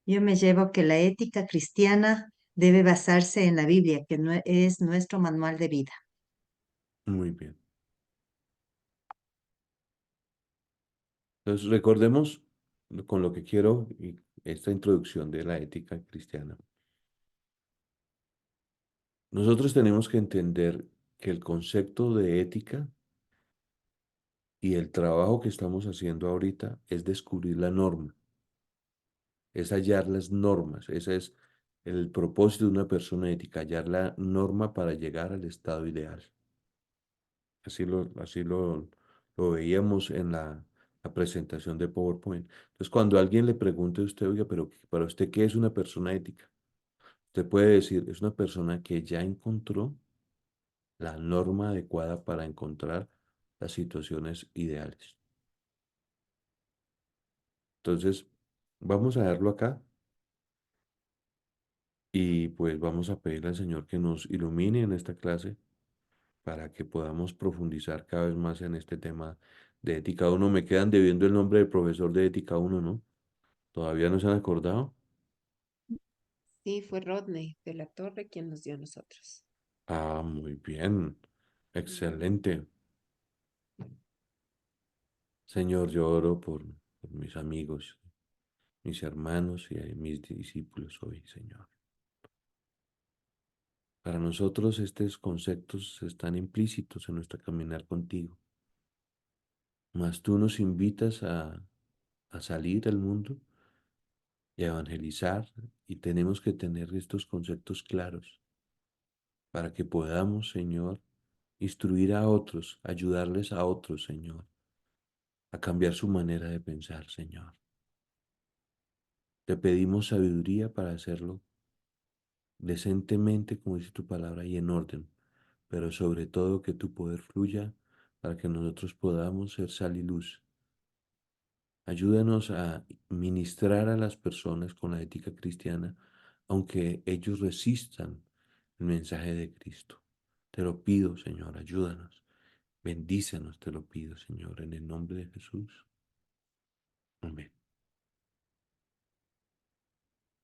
yo me llevo que la ética cristiana debe basarse en la Biblia, que es nuestro manual de vida. Muy bien. Entonces, recordemos con lo que quiero y esta introducción de la ética cristiana, nosotros tenemos que entender que el concepto de ética y el trabajo que estamos haciendo ahorita es descubrir la norma, es hallar las normas. Ese es el propósito de una persona ética, hallar la norma para llegar al estado ideal. Así lo veíamos en la presentación de PowerPoint. Entonces, cuando alguien le pregunte a usted, oiga, pero para usted, ¿qué es una persona ética? Usted puede decir, es una persona que ya encontró la norma adecuada para encontrar las situaciones ideales. Entonces, vamos a verlo acá y pues vamos a pedirle al Señor que nos ilumine en esta clase para que podamos profundizar cada vez más en este tema de ética uno. Me quedan debiendo el nombre del profesor de ética uno, ¿no? ¿Todavía no se han acordado? Sí, fue Rodney de la Torre quien nos dio a nosotros. Ah, muy bien. Excelente. Señor, yo oro por mis amigos, mis hermanos y mis discípulos hoy, Señor. Para nosotros estos conceptos están implícitos en nuestro caminar contigo, mas tú nos invitas a salir al mundo y a evangelizar y tenemos que tener estos conceptos claros para que podamos, Señor, instruir a otros, ayudarles a otros, Señor, a cambiar su manera de pensar, Señor. Te pedimos sabiduría para hacerlo decentemente, como dice tu palabra, y en orden, pero sobre todo que tu poder fluya para que nosotros podamos ser sal y luz. Ayúdanos a ministrar a las personas con la ética cristiana, aunque ellos resistan el mensaje de Cristo. Te lo pido, Señor, ayúdanos. Bendícenos, te lo pido, Señor, en el nombre de Jesús. Amén.